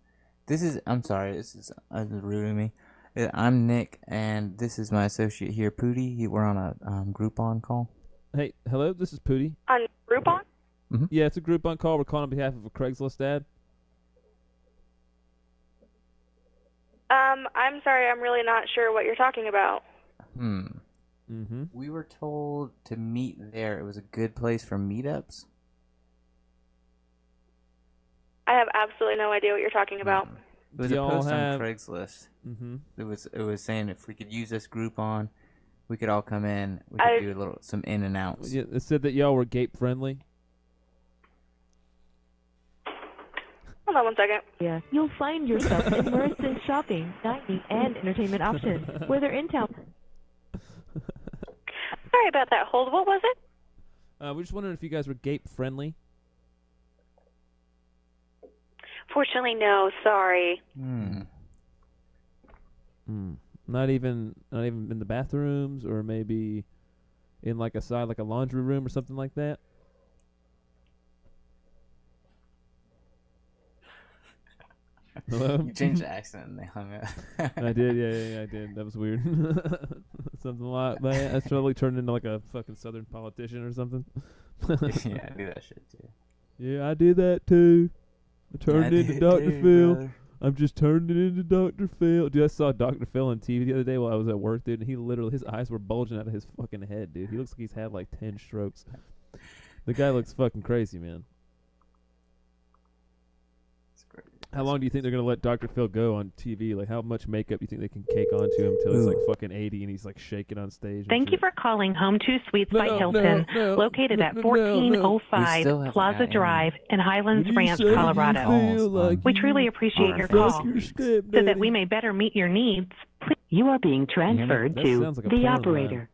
sorry, this is rude of me. I'm Nick, and this is my associate here, Pooty. We're on a Groupon call. Hey, hello. This is Pooty. On Groupon? Yeah, it's a Groupon call. We're calling on behalf of a Craigslist ad. I'm sorry, I'm really not sure what you're talking about. We were told to meet there. It was a good place for meetups. I have absolutely no idea what you're talking about. It was a Y'all post have- on Craigslist. It was saying if we could use this Groupon, we could all come in. We could do some in and outs. Yeah, it said that y'all were gape friendly. Hold on one second. Yeah, you'll find yourself immersed in shopping, dining, and entertainment options, whether in town. Sorry about that. Hold, what was it? We're just wondering if you guys were gape friendly. Fortunately, no. Sorry. Not even in the bathrooms, or maybe in like a side, like a laundry room or something like that. Hello? You changed the accent and they hung up. I did, yeah, I did. That was weird. Something like that. I totally turned into like a fucking southern politician or something. Yeah, I do that shit too. Yeah, I did that too. I turned into Dr. Phil. Brother. I'm just turning into Dr. Phil. Dude, I saw Dr. Phil on TV the other day while I was at work, dude, and he literally, his eyes were bulging out of his fucking head, dude. He looks like he's had like 10 strokes. The guy looks fucking crazy, man. How long do you think they're going to let Dr. Phil go on TV? Like, how much makeup do you think they can cake onto him until he's like fucking 80 and he's like shaking on stage? Thank you for calling Home 2 Suites by Hilton, located at 1405 Plaza Drive in Highlands Ranch, Colorado. Like we truly appreciate your call. So that we may better meet your needs, please. You are being transferred to like the operator.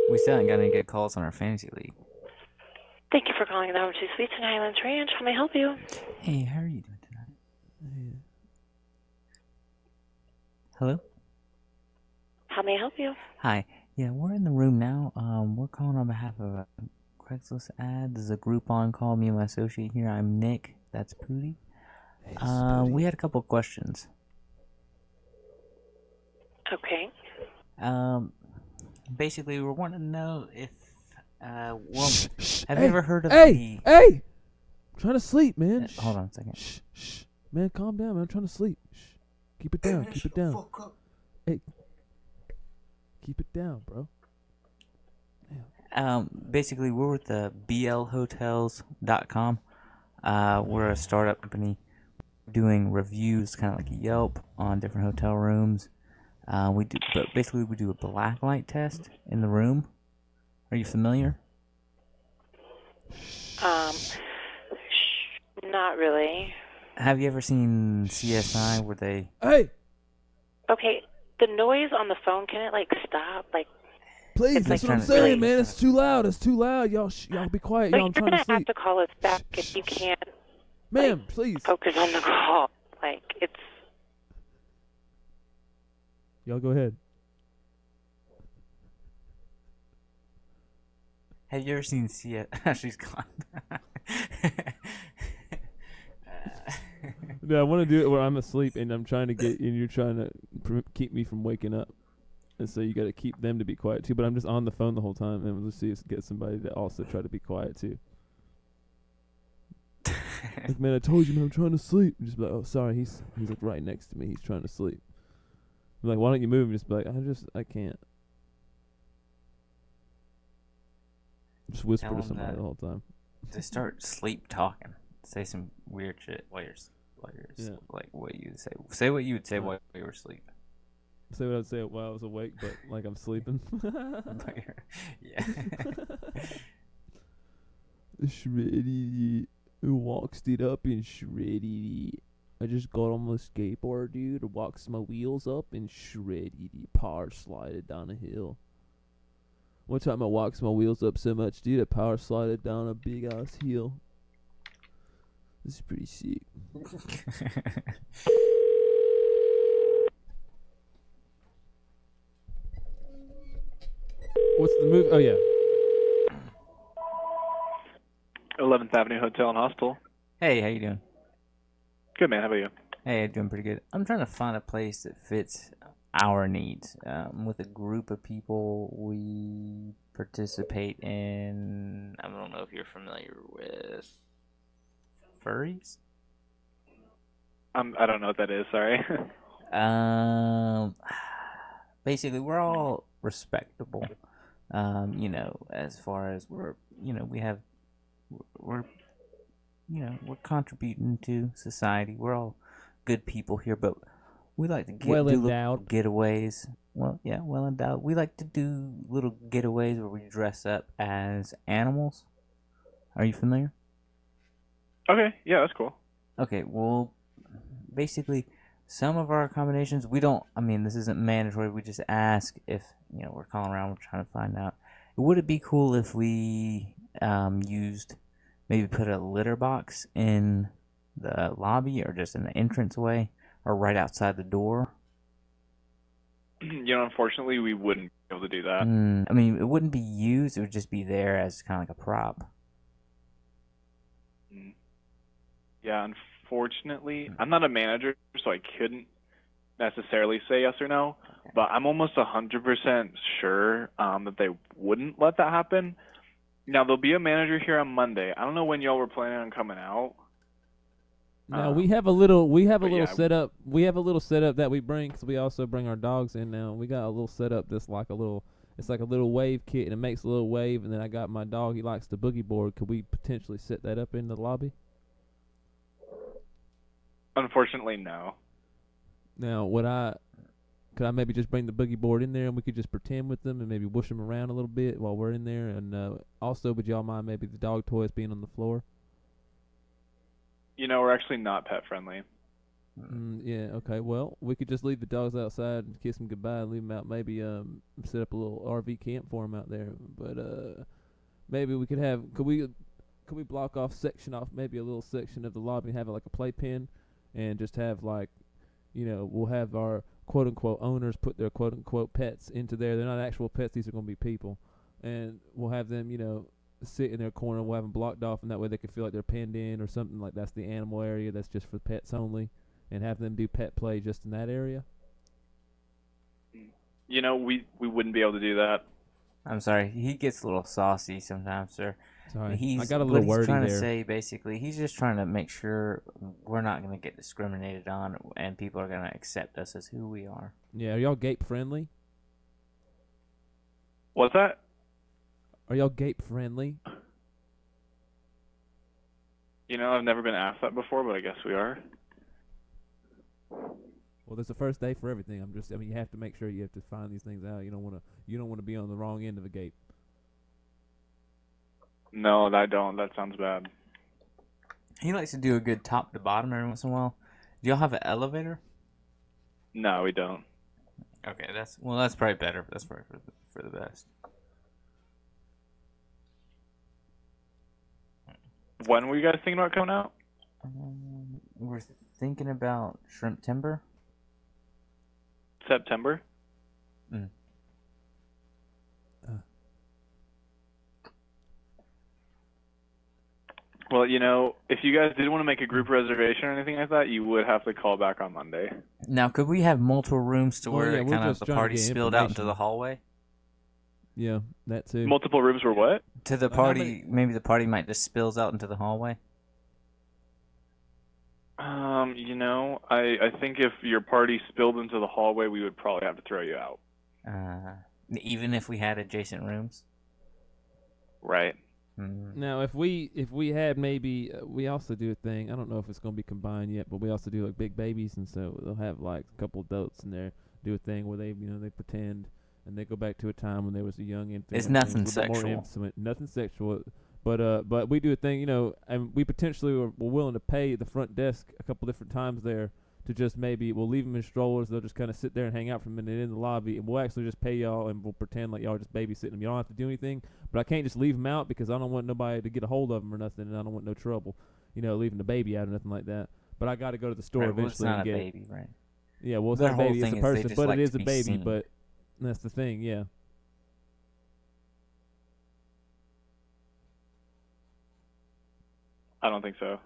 We still haven't got any good calls on our fantasy league. Thank you for calling the Home 2 Suites in Highlands Ranch. How may I help you? Hey, how are you doing tonight? Hello? How may I help you? Hi. Yeah, we're in the room now. We're calling on behalf of a Craigslist ad. This is a Groupon call. Me and my associate here. I'm Nick. That's Pootie. We had a couple of questions. Okay. Basically, we wanted to know if, have you Hey, ever heard of Hey! I'm trying to sleep, man. Hold on a second. Shh. Man, calm down, man. I'm trying to sleep. Shh. Keep it down. Keep it down. Hey. Keep it down, bro. Basically, we're with the blhotels.com. We're a startup company doing reviews, kind of like Yelp, on different hotel rooms. We do a black light test in the room. Are you familiar? Not really. Have you ever seen CSI where they... Hey! Okay, the noise on the phone, can it, like, stop? Like, Please, that's what I'm saying, man. It's too loud. It's too loud. Y'all be quiet. Y'all, I'm trying to sleep. You're going to have to call us back if you can't. Ma'am, please. Focus on the call. Like, it's... Y'all go ahead. Have you ever seen CSI? She's gone. No, I want to do it where I'm asleep and I'm trying to get, and you're trying to keep me from waking up. And so you got to keep them to be quiet too. But I'm just on the phone the whole time, and we'll see if get somebody to also try to be quiet too. Like, man, I told you, man, I'm trying to sleep. And just be like, oh, sorry, he's like right next to me. He's trying to sleep. I'm like, why don't you move? And just be like, I can't. Just whisper to somebody the whole time. To start sleep talking. Say some weird shit while you're like what you say. Say what you would say while you were asleep. Say what I'd say while I was awake, but like I'm sleeping. Yeah. Shreddy walks it up and shreddy. I just got on my skateboard, dude. Walks my wheels up and shreddy power slided down a hill. One time I walks my wheels up so much, dude, I power slided down a big ass hill. This is pretty sick. What's the movie? Oh, yeah. 11th Avenue Hotel and Hostel. Hey, how you doing? Good, man. How about you? Hey, doing pretty good. I'm trying to find a place that fits our needs. With a group of people, we participate in... I don't know if you're familiar with... furries? I don't know what that is, sorry. Basically, we're all respectable. As far as we're contributing to society. We're all good people here, but we like to do little getaways. Well endowed. We like to do little getaways where we dress up as animals. Are you familiar? Okay, yeah, that's cool. Okay, well, basically, some of our accommodations, this isn't mandatory, we just ask if, we're calling around, we're trying to find out. Would it be cool if we put a litter box in the lobby or just in the entranceway or right outside the door? Unfortunately, we wouldn't be able to do that. I mean, it wouldn't be used. It would just be there as kind of like a prop. Yeah, unfortunately, I'm not a manager, so I couldn't necessarily say yes or no, but I'm almost 100% sure that they wouldn't let that happen. Now, there'll be a manager here on Monday. I don't know when y'all were planning on coming out. No, we have a little setup. We have a little setup that we bring because we also bring our dogs in now. We got a little setup that's like it's like a little wave kit, and it makes a little wave. And then I got my dog. He likes the boogie board. Could we potentially set that up in the lobby? Unfortunately, no. Now, could I maybe just bring the boogie board in there and we could just pretend with them and maybe whoosh them around a little bit while we're in there? And also, would y'all mind maybe the dog toys being on the floor? We're actually not pet friendly. Yeah, okay. Well, we could just leave the dogs outside and kiss them goodbye and leave them out. Maybe set up a little RV camp for them out there. But maybe we could have could we block off maybe a little section of the lobby and have it like a playpen, and just have like, we'll have our quote unquote owners put their quote unquote pets into there. They're not actual pets; these are going to be people, and we'll have them sit in their corner. We'll have them blocked off, and that way they can feel like they're penned in or something. Like that's the animal area that's just for pets only, and have them do pet play just in that area. We wouldn't be able to do that. I'm sorry, he gets a little saucy sometimes, sir. Sorry, I got a little wordy there. What he's trying to say, basically, he's just trying to make sure we're not going to get discriminated on, and people are going to accept us as who we are. Yeah, are y'all gape friendly? What's that? Are y'all gape friendly? I've never been asked that before, but I guess we are. Well, there's a first day for everything. You have to make sure you have to find these things out. You don't want to be on the wrong end of the gape. No, I don't. That sounds bad. He likes to do a good top to bottom every once in a while. Do y'all have an elevator? No, we don't. Okay, that's probably better. That's probably for the best. When were you guys thinking about coming out? We're thinking about Shrimp Timber. September? Well, if you guys did want to make a group reservation or anything like that, you would have to call back on Monday. Now, could we have multiple rooms to where the party spilled out into the hallway? Yeah, that too. Multiple rooms were what? To the party, maybe the party might just spills out into the hallway. I think if your party spilled into the hallway, we would probably have to throw you out. Even if we had adjacent rooms? Right. Now, if we had maybe, we also do a thing, I don't know if it's going to be combined yet, but we also do like big babies, and so they'll have like a couple adults in there, do a thing where they, they pretend, and they go back to a time when there was a young infant. It's nothing sexual. Nothing sexual. But we do a thing, and we potentially were willing to pay the front desk a couple different times there to just maybe, we'll leave them in strollers, they'll just kind of sit there and hang out for a minute in the lobby, and we'll actually just pay y'all, and we'll pretend like y'all are just babysitting them. You don't have to do anything, but I can't just leave them out because I don't want nobody to get a hold of them or nothing, and I don't want no trouble, leaving the baby out or nothing like that. But I got to go to the store eventually and get it. It's not a baby, right? Yeah, well, it's not a baby, it's a person, but it is a baby, seen. But that's the thing, yeah. I don't think so.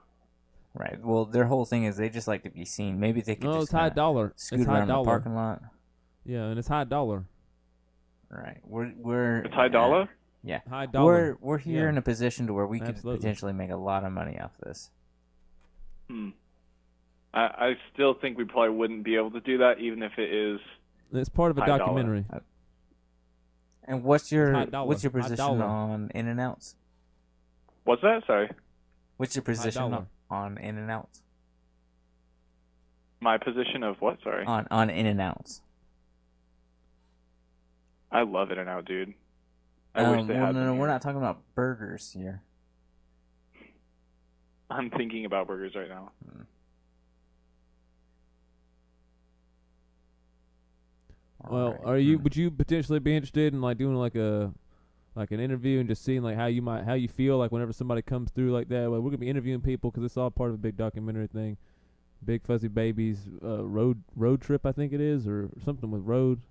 Right. Well, their whole thing is they just like to be seen. Maybe they could just it's high dollar. Scoot it's around high dollar. the parking lot. Yeah, and it's high dollar. Right. We're It's high dollar? Yeah. High dollar. We're here in a position to where we could Absolutely. potentially make a lot of money off this. I still think we probably wouldn't be able to do that, even if it is. It's part of a documentary. And what's your $. position on In-N-Outs? What's that? Sorry. What's your position on In-N-Outs? My position of what? Sorry. On In-N-Outs. I love In-N-Out, dude. I wish they had No, them we're here. not talking about burgers here. I'm thinking about burgers right now. Well, would you potentially be interested in like doing like a like an interview and just seeing like how you feel like whenever somebody comes through like that. Well, we're gonna be interviewing people because it's all part of a big documentary thing. Big Fuzzy Babies road trip, I think it is, or something with road,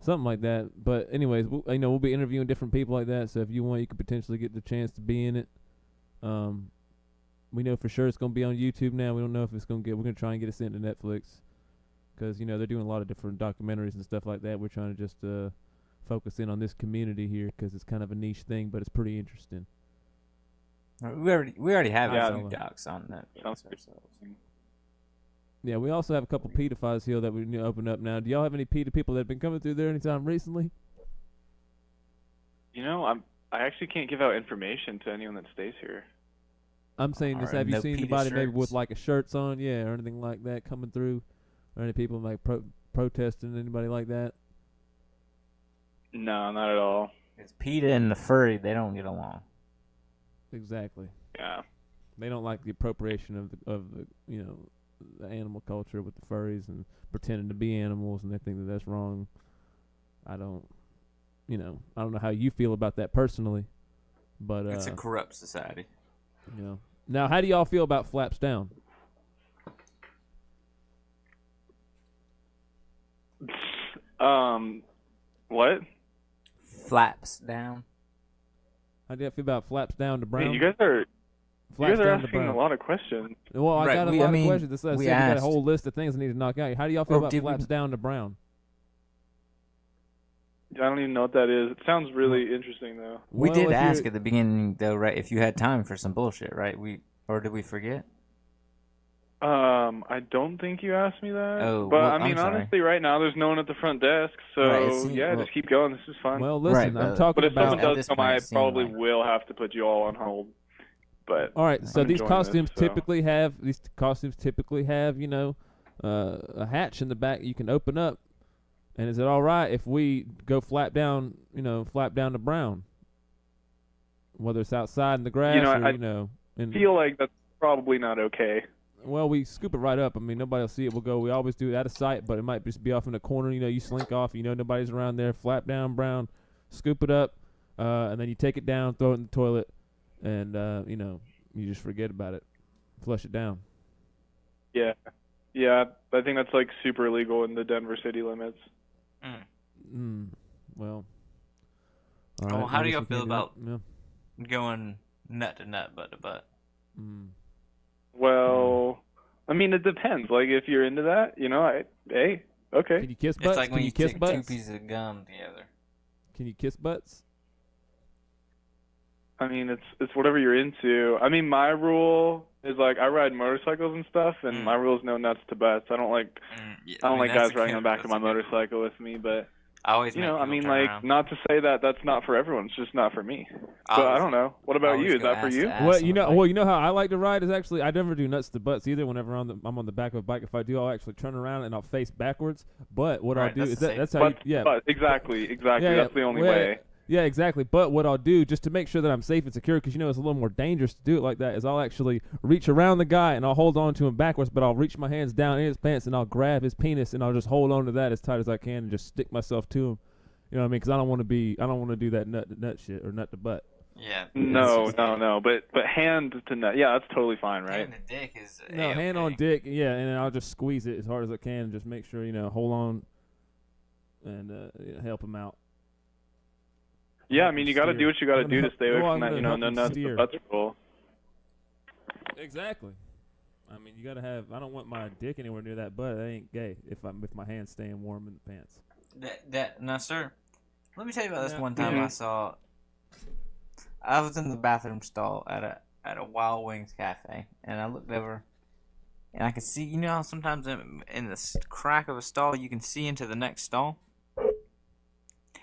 something like that. But anyways, we'll be interviewing different people like that. So if you want, you could potentially get the chance to be in it. We know for sure it's gonna be on YouTube now. We don't know if it's gonna get. We're gonna try and get it sent to Netflix because they're doing a lot of different documentaries and stuff like that. We're trying to just focus in on this community here because it's kind of a niche thing, but it's pretty interesting. We already have a few docs on Netflix ourselves. Yeah, we also have a couple pedophiles here that we need to open up now. Do y'all have any pedo people that have been coming through there anytime recently? I actually can't give out information to anyone that stays here. I'm saying this. Have you seen anybody maybe with like a shirts on, or anything like that coming through, or any people like protesting, anybody like that? No, not at all. It's PETA and the furry. They don't get along. Exactly. Yeah. They don't like the appropriation of the the animal culture with the furries and pretending to be animals, and they think that that's wrong. I don't know how you feel about that personally, but it's a corrupt society. Now, how do y'all feel about flaps down? What? Flaps down. How do you feel about flaps down to brown? Man, you guys are asking a lot of questions. Well, I got a lot of questions. This we got a whole list of things I need to knock out. How do y'all feel about flaps down to brown? I don't even know what that is. It sounds really interesting, though. We did ask at the beginning, though, right? If you had time for some bullshit, right? Or did we forget? I don't think you asked me that. Oh, but well, I mean, honestly, right now there's no one at the front desk, so just keep going. This is fun. Well, listen, I'm talking about. But if someone does come, I probably will have to put you all on hold. But all right, so these costumes typically have a hatch in the back you can open up. And is it all right if we go flap down to brown? Whether it's outside in the grass I feel like that's probably not okay. Well, we scoop it right up. I mean, nobody will see it. We always do it out of sight, but it might just be off in the corner. You slink off. Nobody's around there. Flap down brown, scoop it up, and then you take it down, throw it in the toilet, and you just forget about it, flush it down. Yeah, I think that's like super illegal in the Denver city limits. Well. Well, how do y'all feel about going nut to nut, butt to butt? Well, I mean, it depends. Like, if you're into that, hey, okay. Can you kiss butts? It's like when you kiss two pieces of gum together. Can you kiss butts? I mean, it's whatever you're into. I mean, my rule is like I ride motorcycles and stuff, and my rule is no nuts to butts. I don't like guys riding on the back of my motorcycle with me, but I always not to say that that's not for everyone. It's just not for me. But I don't know. What about you? Is that for you? Well, you know how I like to ride is actually I never do nuts to butts either. Whenever I'm on the back of a bike, if I do, I'll actually turn around and I'll face backwards. But what I'll do is that's how But exactly. That's the only way. Yeah, exactly. But what I'll do, just to make sure that I'm safe and secure, because it's a little more dangerous to do it like that, is I'll actually reach around the guy and I'll hold on to him backwards, but I'll reach my hands down in his pants and I'll grab his penis and I'll just hold on to that as tight as I can and just stick myself to him. You know what I mean? Because I don't want to do that nut to nut shit or nut to butt. Yeah. No. But hand to nut, yeah, that's totally fine, right? Hand to dick is hand on dick, yeah, and then I'll just squeeze it as hard as I can and just make sure hold on and help him out. Yeah, I mean, you got to do what you got to do to stay away from that, no nuts to butts rule. Exactly. I mean, you got to have. I don't want my dick anywhere near that butt. That ain't gay. If my hands staying warm in the pants. No, sir. Let me tell you about this one time I was in the bathroom stall at a Wild Wings cafe, and I looked over, and I could see. How sometimes in the crack of a stall you can see into the next stall.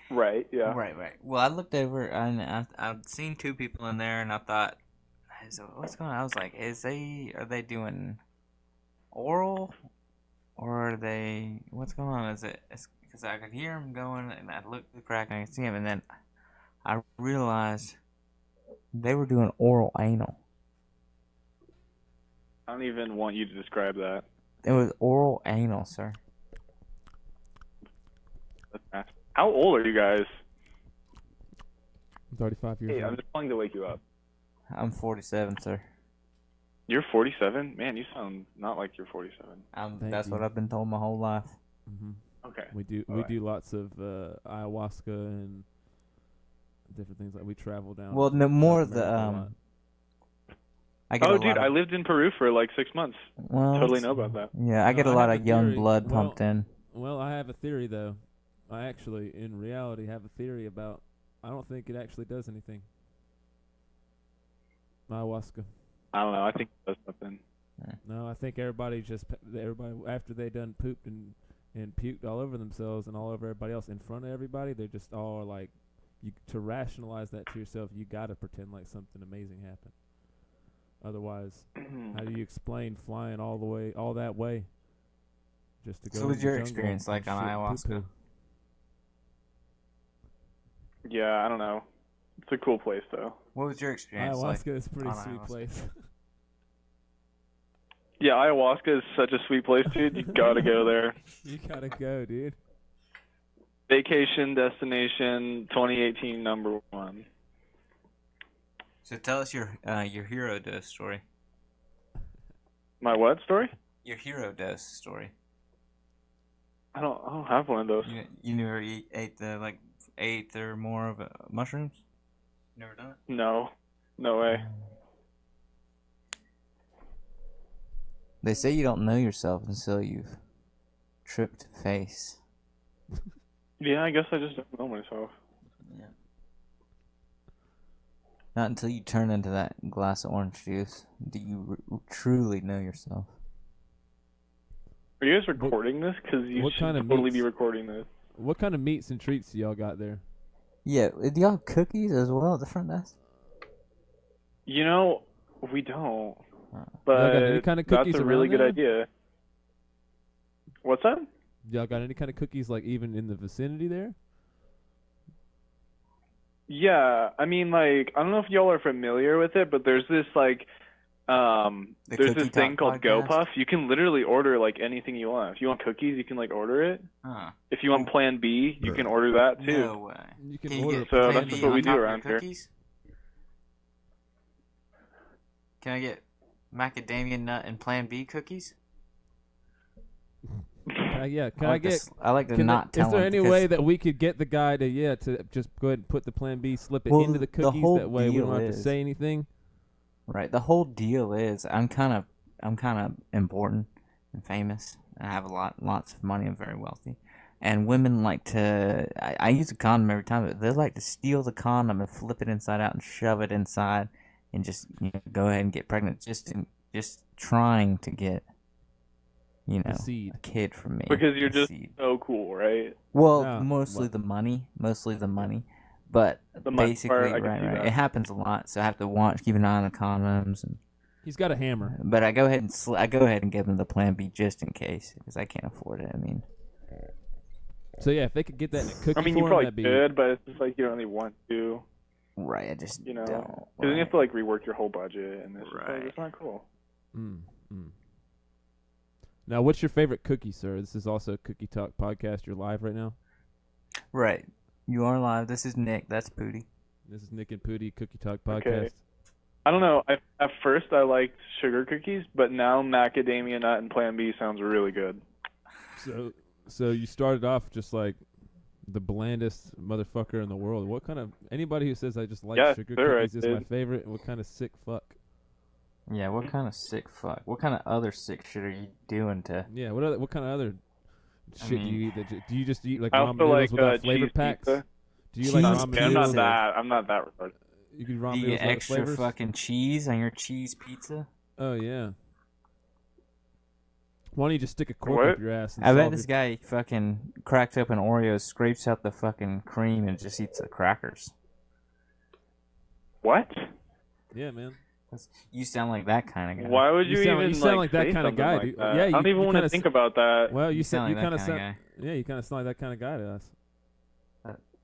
Right, yeah. Right. Well, I looked over, and I'd seen two people in there, and I thought, what's going on? I was like, are they doing oral? Or are they, what's going on? Because I could hear them going, and I looked at the crack, and I could see them, and then I realized they were doing oral anal. I don't even want you to describe that. It was oral anal, sir. How old are you guys? 35 years Hey, I'm old. just calling to wake you up. I'm 47, sir. You're 47? Man, you sound not like you're 47. That's what I've been told my whole life. Okay. We do lots of ayahuasca and different things like we travel down. Well, no more South the America a lot. I get Oh, a dude, lot I of, lived in Peru for like 6 months. well, Totally it's- know about that. Yeah, I get a I lot have of young theory. blood Well, pumped in. Well, I have a theory though. I actually, in reality, have a theory about. I don't think it actually does anything. Ayahuasca. I don't know. I think it does something. No, I think everybody after they done pooped and puked all over themselves and all over everybody else in front of everybody, they just all are like, to rationalize that to yourself, you gotta pretend like something amazing happened. Otherwise, how do you explain flying all that way, just to go? So, what's in the your jungle experience and like on shit ayahuasca? poo-poo? Yeah, I don't know. It's a cool place, though. What was your experience Ayahuasca like is a pretty on sweet ayahuasca? place. Yeah, ayahuasca is such a sweet place, dude. You gotta go there. You gotta go, dude. Vacation destination 2018 #1. So tell us your hero dose story. My what story? Your hero dose story. I don't have one of those. You never ate the like 8 or more of mushrooms? Never done it? No way. They say you don't know yourself until you've tripped face. Yeah, I guess I just don't know myself. Yeah. Not until you turn into that glass of orange juice do you truly know yourself. Are you guys recording this? Because you what should kind of totally meats? be recording this. What kind of meats and treats do y'all got there? Yeah, do y'all have cookies as well at the front desk? You know, we don't. Y'all But got any kind of cookies that's a really around good there? idea. What's that? Y'all got any kind of cookies like even in the vicinity there? Yeah, I mean, like, I don't know if y'all are familiar with it, but there's this, like, there's Cookie this thing Talk called podcast? GoPuff. You can literally order, like, anything you want. If you want cookies, you can, like, order it. Huh. If you want Plan B, you can order that, too. No way. You can Can you order. get So Plan that's B just what we on do top of around your here. cookies? Can I get macadamia nut and Plan B cookies? Can I get? I like to can not the- tell Is there them any because- way that we could get the guy to just go ahead and put the Plan B, slip it Well, into the the cookies? whole That way we don't deal have to is- say anything. Right. The whole deal is I'm kind of important and famous. I have lots of money. I'm very wealthy. And women like to. I use a condom every time. But they like to steal the condom and flip it inside out and shove it inside, and just go ahead and get pregnant. Just trying to get The seed. a kid from me. Because you're a just seed. so cool, right? Well, Yeah, mostly what? the money. But The money basically, part, I can right. see that. It happens a lot, so I have to keep an eye on the condoms. He's got a hammer. But I go ahead and give them the Plan B just in case, because I can't afford it. I mean, So yeah, if they could get that in a cookie I mean, you form, probably that'd be. could, but it's just like you don't really want to, right? I just you know? don't. Because then you have to, like, rework your whole budget, and it's, Right. it's not cool. Mm. Now, what's your favorite cookie, sir? This is also a Cookie Talk podcast. You're live right now. Right. You are live. This is Nick. That's Pooty. This is Nick and Pooty Cookie Talk podcast. Okay. I don't know. At first, I liked sugar cookies, but now macadamia nut and Plan B sounds really good. So you started off just like the blandest motherfucker in the world. What kind of anybody who says I just like Yes, sugar sir, I cookies is my did. favorite? What kind of sick fuck? Yeah. What kind of sick fuck? What kind of other sick shit are you doing to? Yeah. What kind of other I shit mean- do you eat? Do you just eat like I ramen also noodles like without flavor cheese packs? pizza. Do you like Cheese ramen Okay, I'm not noodles? that. I'm not that retarded. You can Do ramen you noodles get without extra flavors? fucking cheese on your cheese pizza? Oh yeah. Why don't you just stick a cork What? up your ass? And I bet solve this your- guy fucking cracks open Oreos, scrapes out the fucking cream, and just eats the crackers. What? Yeah, man. You sound like that kind of guy. Why would you, sound even like that say kind of something guy, like dude. that? Yeah, I don't you even want kinda to think about that. Well, You sound like kind that of kinda sound. Yeah, you kind of sound like that kind of guy to us.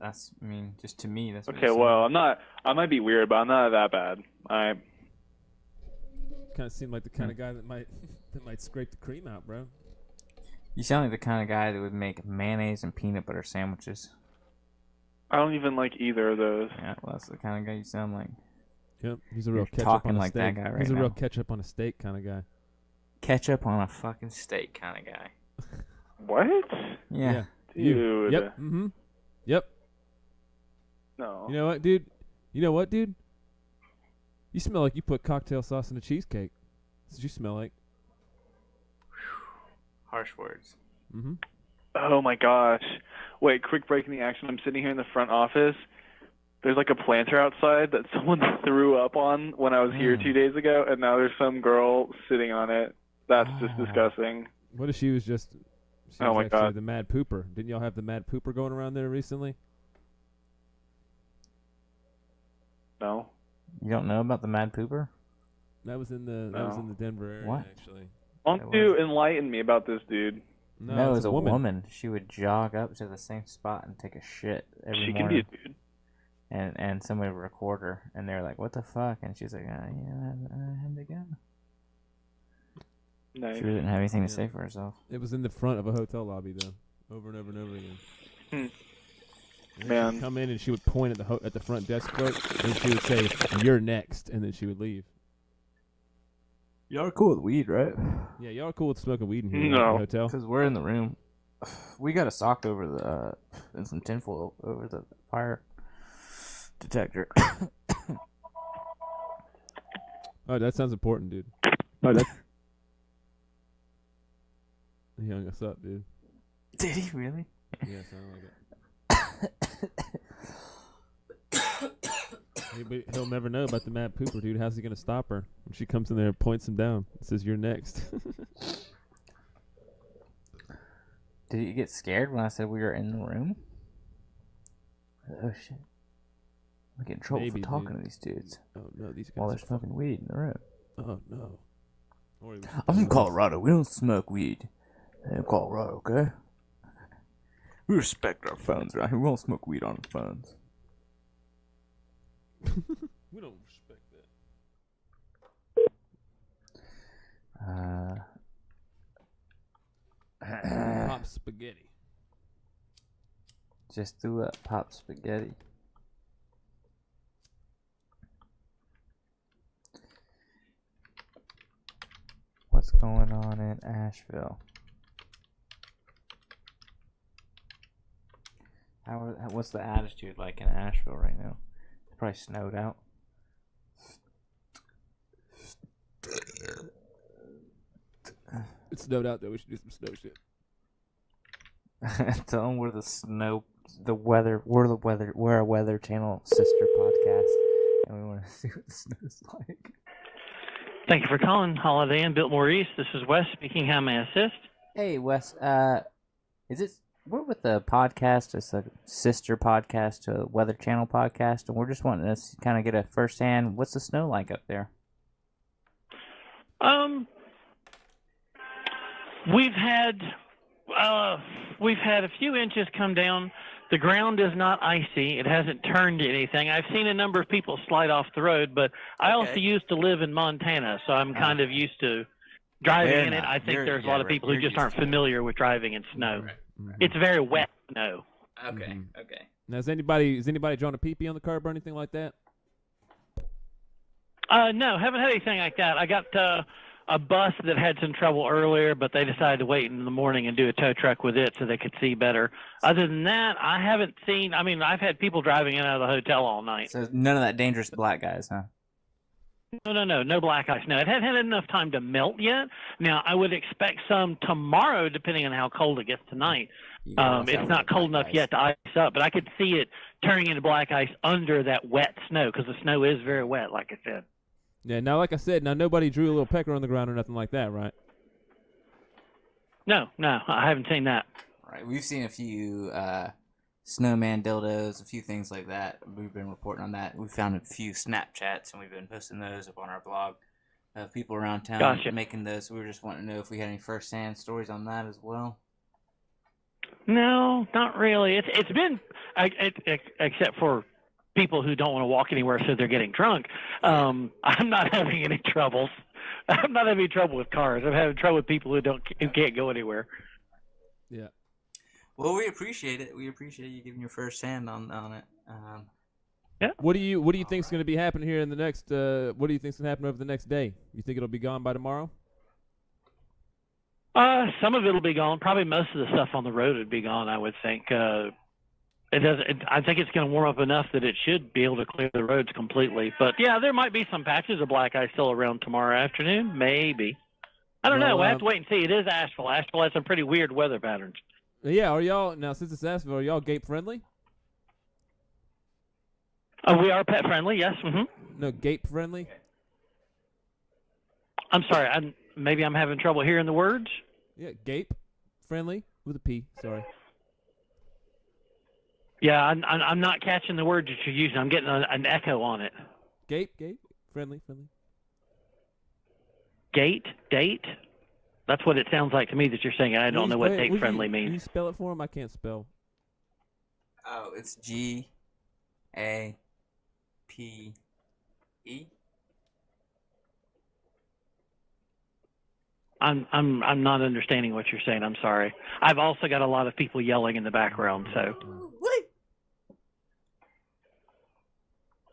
That's, I mean, just to me, that's what Okay, you sound well, I'm not. I might be weird, but I'm not that bad. I Kind of seem like the kind of guy that might scrape the cream out, bro. You sound like the kind of guy that would make mayonnaise and peanut butter sandwiches. I don't even like either of those. Yeah, well, that's the kind of guy you sound like. Yep, he's a real You're ketchup talking on a like steak. that guy right He's a real now. ketchup on a steak kind of guy. Ketchup on a fucking steak kind of guy. What? Yeah. Dude. Yep. Mm-hmm. Yep. No. You know what, dude? You smell like you put cocktail sauce in a cheesecake. That's what you smell like. Harsh words. Mm-hmm. Oh my gosh. Wait, quick break in the action. I'm sitting here in the front office. There's like a planter outside that someone threw up on when I was here 2 days ago, and now there's some girl sitting on it. That's just disgusting. What if she was just... She Oh was my actually God. the mad pooper. Didn't y'all have the mad pooper going around there recently? No. You don't know about the Mad Pooper? That was in the Denver area, What? actually. Why don't you enlighten me about this dude? No, it was a woman. She would jog up to the same spot and take a shit every She can morning. be a dude. And somebody would record her, and they were like, "What the fuck?" And she's like, "Yeah, I had to go." Nice. She didn't have anything to say for herself. It was in the front of a hotel lobby, though, over and over and over again. And then Man. she'd come in and she would point at the front desk clerk, and she would say, "You're next," and then she would leave. Y'all are cool with weed, right? Yeah, y'all are cool with smoking weed in here, No. right, at the hotel. Because we're in the room. We got a sock over the and some tinfoil over the fire detector. Oh, that sounds important, dude. Oh, that's... He hung us up, dude. Did he really? Yeah, sounded like it. He'll never know about the mad pooper, dude. How's he gonna stop her when she comes in there and points him down and says, "You're next"? Did you get scared when I said we were in the room? Oh shit! I get in trouble Maybe, for talking dude. to these dudes Oh no, these guys. while are they're smoking weed in the room. Oh no. Or he was- I'm from Colorado. We don't smoke weed in Colorado, okay? We respect our phones around here. We don't smoke weed on our phones. We don't respect that. Pop spaghetti. Just threw up pop spaghetti. What's going on in Asheville? What's the attitude like in Asheville right now? It's probably snowed out. It's snowed out though. We should do some snow shit. Tell them we're we're a Weather Channel sister podcast, and we want to see what the snow's like. Thank you for calling Holiday Inn Biltmore East. This is Wes speaking. How may I assist? Hey, Wes. We're with the podcast. It's a sister podcast to a Weather Channel podcast, and we're just wanting to kind of get a firsthand. What's the snow like up there? We've had a few inches come down. The ground is not icy. It hasn't turned to anything. I've seen a number of people slide off the road, but I also used to live in Montana, so I'm kind of used to driving in it. I think there's a lot of people who just aren't familiar with driving in snow. It's very wet snow. Okay, okay. Now, is anybody drawing a peepee on the curb or anything like that? No, haven't had anything like that. I got a bus that had some trouble earlier, but they decided to wait in the morning and do a tow truck with it so they could see better. Other than that, I haven't seen. I mean, I've had people driving in and out of the hotel all night. So none of that dangerous black guys, huh? No black ice. No, it hadn't had enough time to melt yet. Now, I would expect some tomorrow, depending on how cold it gets tonight. It's not cold enough yet to ice up, but I could see it turning into black ice under that wet snow because the snow is very wet, like I said. Yeah. Now, like I said, nobody drew a little pecker on the ground or nothing like that, right? No, I haven't seen that. Right. We've seen a few snowman dildos, a few things like that. We've been reporting on that. We found a few Snapchats, and we've been posting those up on our blog of people around town making those. We were just wanting to know if we had any first-hand stories on that as well. No, not really. It's been, except for people who don't want to walk anywhere so they're getting drunk. I'm not having any troubles. I'm not having any trouble with cars. I'm having trouble with people who can't go anywhere. Yeah. Well, we appreciate it. We appreciate you giving your first hand on it. Yeah. What do you think's going to be happening here in the next? What do you think's going to happen over the next day? You think it'll be gone by tomorrow? Some of it'll be gone. Probably most of the stuff on the road would be gone. I would think. It doesn't. I think it's going to warm up enough that it should be able to clear the roads completely. But yeah, there might be some patches of black ice still around tomorrow afternoon. Maybe. I don't know. We'll have to wait and see. It is Asheville. Asheville has some pretty weird weather patterns. Yeah. Are y'all now? Since it's Asheville, are y'all gate friendly? We are pet friendly. Yes. Mm-hmm. No, gate friendly. I'm sorry. Maybe I'm having trouble hearing the words. Yeah, gape friendly with a P. Sorry. Yeah, I'm not catching the words that you're using. I'm getting an echo on it. Gape, friendly. Gate, date. That's what it sounds like to me that you're saying. I don't know what date friendly means. Can you spell it for him? I can't spell. Oh, it's GAPE. I'm not understanding what you're saying. I'm sorry. I've also got a lot of people yelling in the background. So.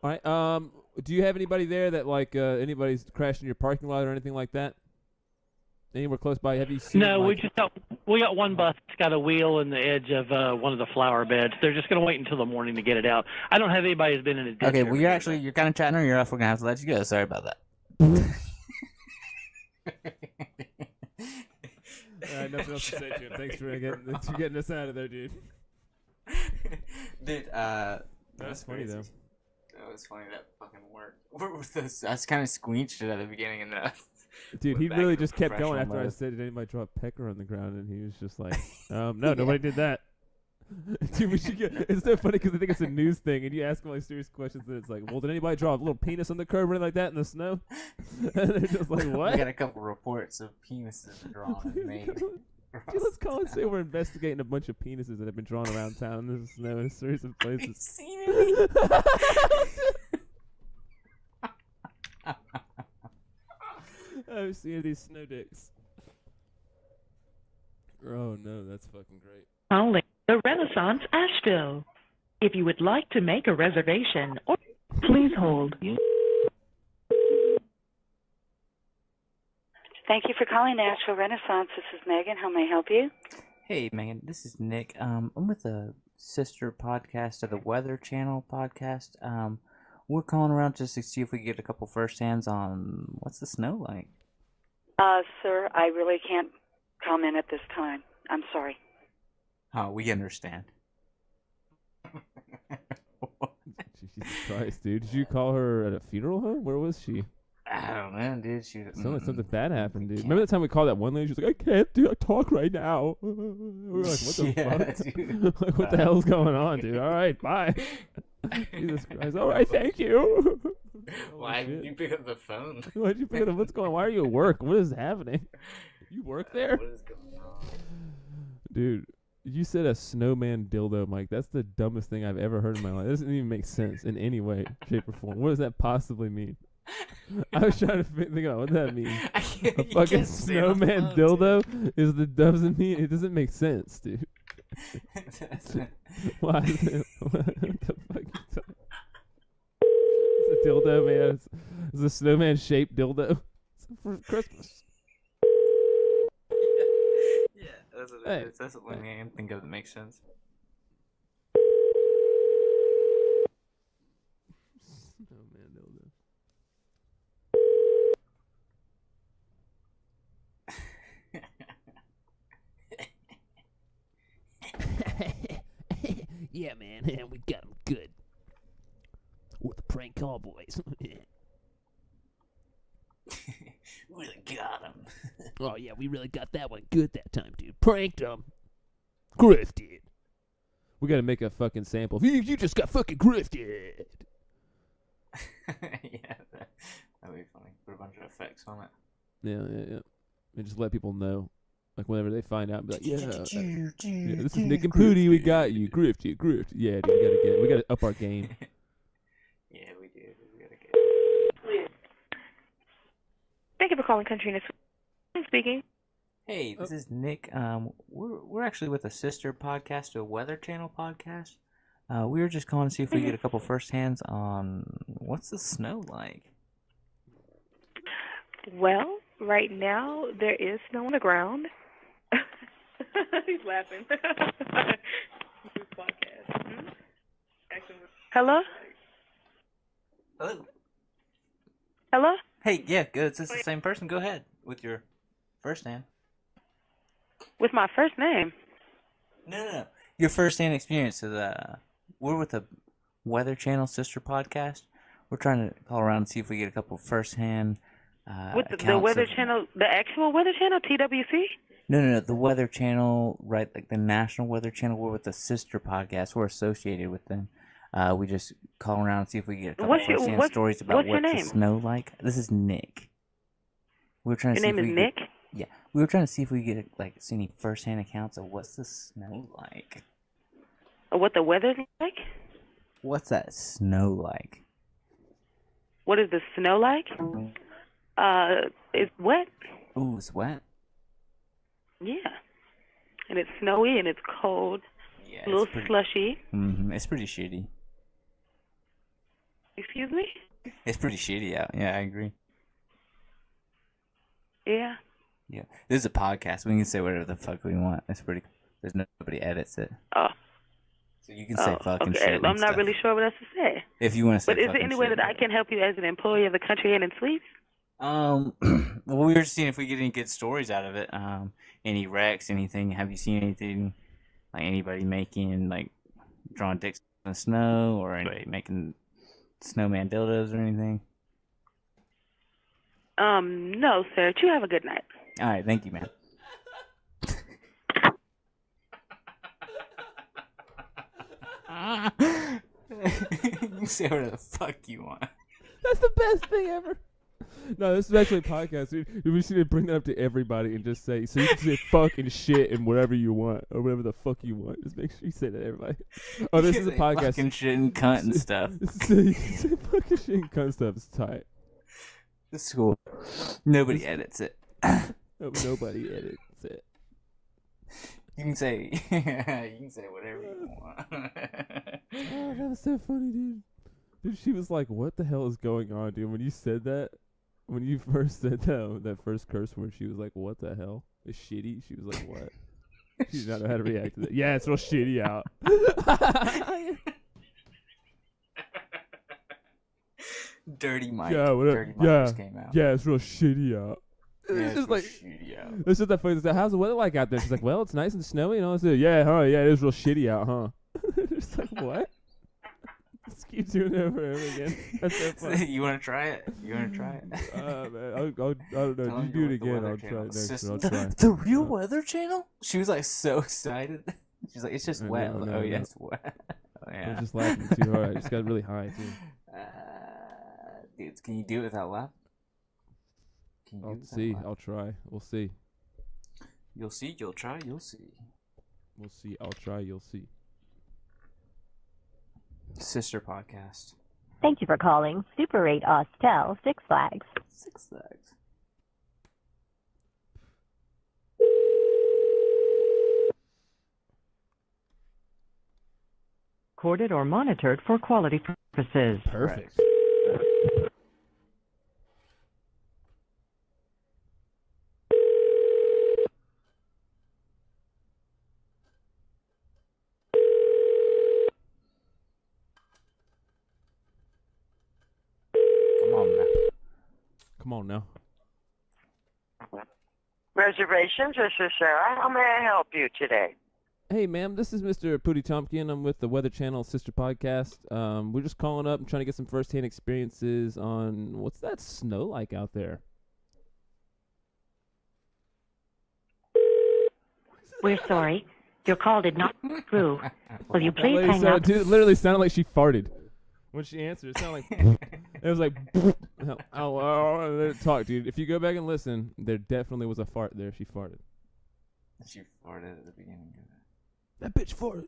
All right. Do you have anybody there that anybody's crashed in your parking lot or anything like that? Anywhere close by? Have you seen? No, we got one bus that's got a wheel in the edge of one of the flower beds. They're just going to wait until the morning to get it out. I don't have anybody who's been in a ditch. Okay, well you're kind of chatting her ear off. We're gonna have to let you go. Sorry about that. Nothing else to say to him. Thanks for getting us out of there, dude. Dude, that's funny though. That was funny. That fucking worked. What was this? I was kind of squenched it at the beginning, and then dude, he really just kept going after I said, "Did anybody drop a pecker on the ground?" And he was just like, "No, nobody did that." Dude, we should get. It's so funny because I think it's a news thing, and you ask them like serious questions, and it's like, "Well, did anybody draw a little penis on the curb or anything like that in the snow?" And they're just like, "What?" We got a couple reports of penises drawn and made. Dude, let's call and say we're investigating a bunch of penises that have been drawn around town in the snow in a series of places. Have you seen it? I've seen these snow dicks. Oh no, that's fucking great. Calling the Renaissance Asheville. If you would like to make a reservation, or please hold. Thank you for calling Asheville Renaissance. This is Megan. How may I help you? Hey, Megan. This is Nick. I'm with a sister podcast of the Weather Channel podcast. We're calling around just to see if we can get a couple first hands on what's the snow like. Sir, I really can't comment at this time. I'm sorry. Oh, we understand. Jesus Christ, dude. Did you call her at a funeral home? Where was she? I don't know, dude. She something bad happened, dude. Remember that time we called that one lady? She was like, I can't talk right now. We were like, what the fuck? Like, what the hell's going on, dude? All right, bye. Jesus Christ. All right, thank you. Why did you pick up the phone? Why'd you pick it up? What's going on? Why are you at work? What is happening? You work there? What is going on? Dude, you said a snowman dildo, Mike. That's the dumbest thing I've ever heard in my life. It doesn't even make sense in any way, shape, or form. What does that possibly mean? I was trying to think about what that means. A fucking snowman dildo doesn't mean it doesn't make sense, dude. Why is it? What the fuck? It's a dildo, man. It's a snowman shaped dildo. It's for Christmas. Yeah, that's what it is. That's the only thing I can think of that makes sense. Snowman dildo. Yeah, man, we got him good. We're the prank call boys. Really got him. Oh, yeah, we really got that one good that time, dude. Pranked him. Grifted. We gotta make a fucking sample. You just got fucking grifted. Yeah, that'd be funny. Put a bunch of effects on it. Yeah. And just let people know. Like, whenever they find out, be like, yeah, this is Nick and Pootie, we got you. Grift. Yeah, dude, we gotta up our game. Yeah, we do. We gotta get it. Thank you for calling Country Speaking. Hey, this is Nick. We're actually with a sister podcast to a Weather Channel podcast. We were just calling to see if we get a couple first hands on what's the snow like. Well, right now there is snow on the ground. He's laughing. This podcast. Hmm? Hello? Hello. Hello? Hey, yeah, good. It's just the same person. Go ahead with your first hand. With my first name? No. Your first hand experience is we're with a Weather Channel sister podcast. We're trying to call around and see if we get a couple first hand with the Weather Channel, the actual Weather Channel, TWC? No, the Weather Channel, right, like the National Weather Channel. We're with the sister podcast. We're associated with them. We just call around and see if we get a couple first-hand stories about what the snow like. This is Nick. We were trying to Your name is Nick? Yeah, we were trying to see if we get see any first-hand accounts of what's the snow like. What the weather's like? What's that snow like? What is the snow like? It's wet. Ooh, it's wet? Yeah. And it's snowy and it's cold. Yeah, a little slushy. Mm-hmm. It's pretty shitty. Excuse me? It's pretty shitty out. Yeah, I agree. Yeah. Yeah. This is a podcast. We can say whatever the fuck we want. It's pretty. There's nobody edits it. Oh. So you can say fucking okay. shit. I'm not really sure what else to say. If you want to say but is there any way that I can help you as an employee of the Country Inn and Sleeps? Well, we were just seeing if we get any good stories out of it. Any wrecks, anything. Have you seen anything, like anybody making, like, drawing dicks in the snow, or anybody making snowman dildos or anything? No, sir. You have a good night. All right, thank you, man. You can say whatever the fuck you want. That's the best thing ever. No, this is actually a podcast. We should bring that up to everybody and just say, so you can say fucking shit and whatever you want, or whatever the fuck you want. Just make sure you say that to everybody. Oh, this is a podcast. Fucking shit and cunt and stuff. Say fucking shit and cunt stuff. It's tight. It's cool. Nobody edits it. Nobody edits it. You can say whatever you want. Oh, that was so funny, dude. Dude, she was like, what the hell is going on, dude? When you said that, when you first said that first curse word, she was like, what the hell? It's shitty? She was like, what? She did not know how to react to that. Yeah, it's real shitty out. Dirty Mike. Yeah, Dirty Mike just came out. Yeah, it's real shitty out. Yeah, it's it's just real like, shitty out. It's just that funny. How's the weather like out there? She's like, well, it's nice and snowy and all this. Yeah, huh? Yeah, it is real shitty out, huh? It's like, what? Just keep doing it over and over again. That's so funny. You want to try it? Man, I don't know. You do it again. I'll try it next. I'll try. The real Weather Channel? She was like so excited. She's like, it's just wet. No, oh, yeah, it's wet. Oh, yeah. I was just laughing too hard. I just got really high, too. Dude, can you do it without laughing? I'll see. I'll try. We'll see. You'll see. You'll try. You'll see. We'll see. I'll try. You'll see. Sister podcast. Thank you for calling Super 8 Austell Six Flags. Six Flags. Recorded or monitored for quality purposes. Perfect. Come on now. Reservations, this is Sarah. How may I help you today? Hey, ma'am, this is Mr. Pootie Tompkin. I'm with the Weather Channel Sister Podcast. We're just calling up and trying to get some first-hand experiences on what's that snow like out there. We're sorry. Your call did not go through. Will you please hang up? It literally sounded like she farted. When she answered, it sounded like it was like oh, talk, dude. If you go back and listen, there definitely was a fart there. She farted. She farted at the beginning of it. That bitch farted.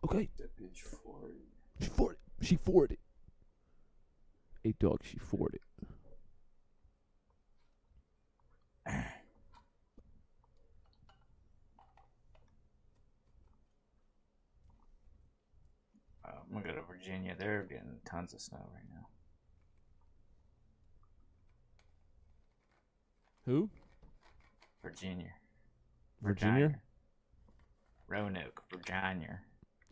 Okay. That bitch farted. She farted. She farted. Hey, dog, she farted. Virginia. They're getting tons of snow right now. Who? Virginia. Virginia? Roanoke, Virginia.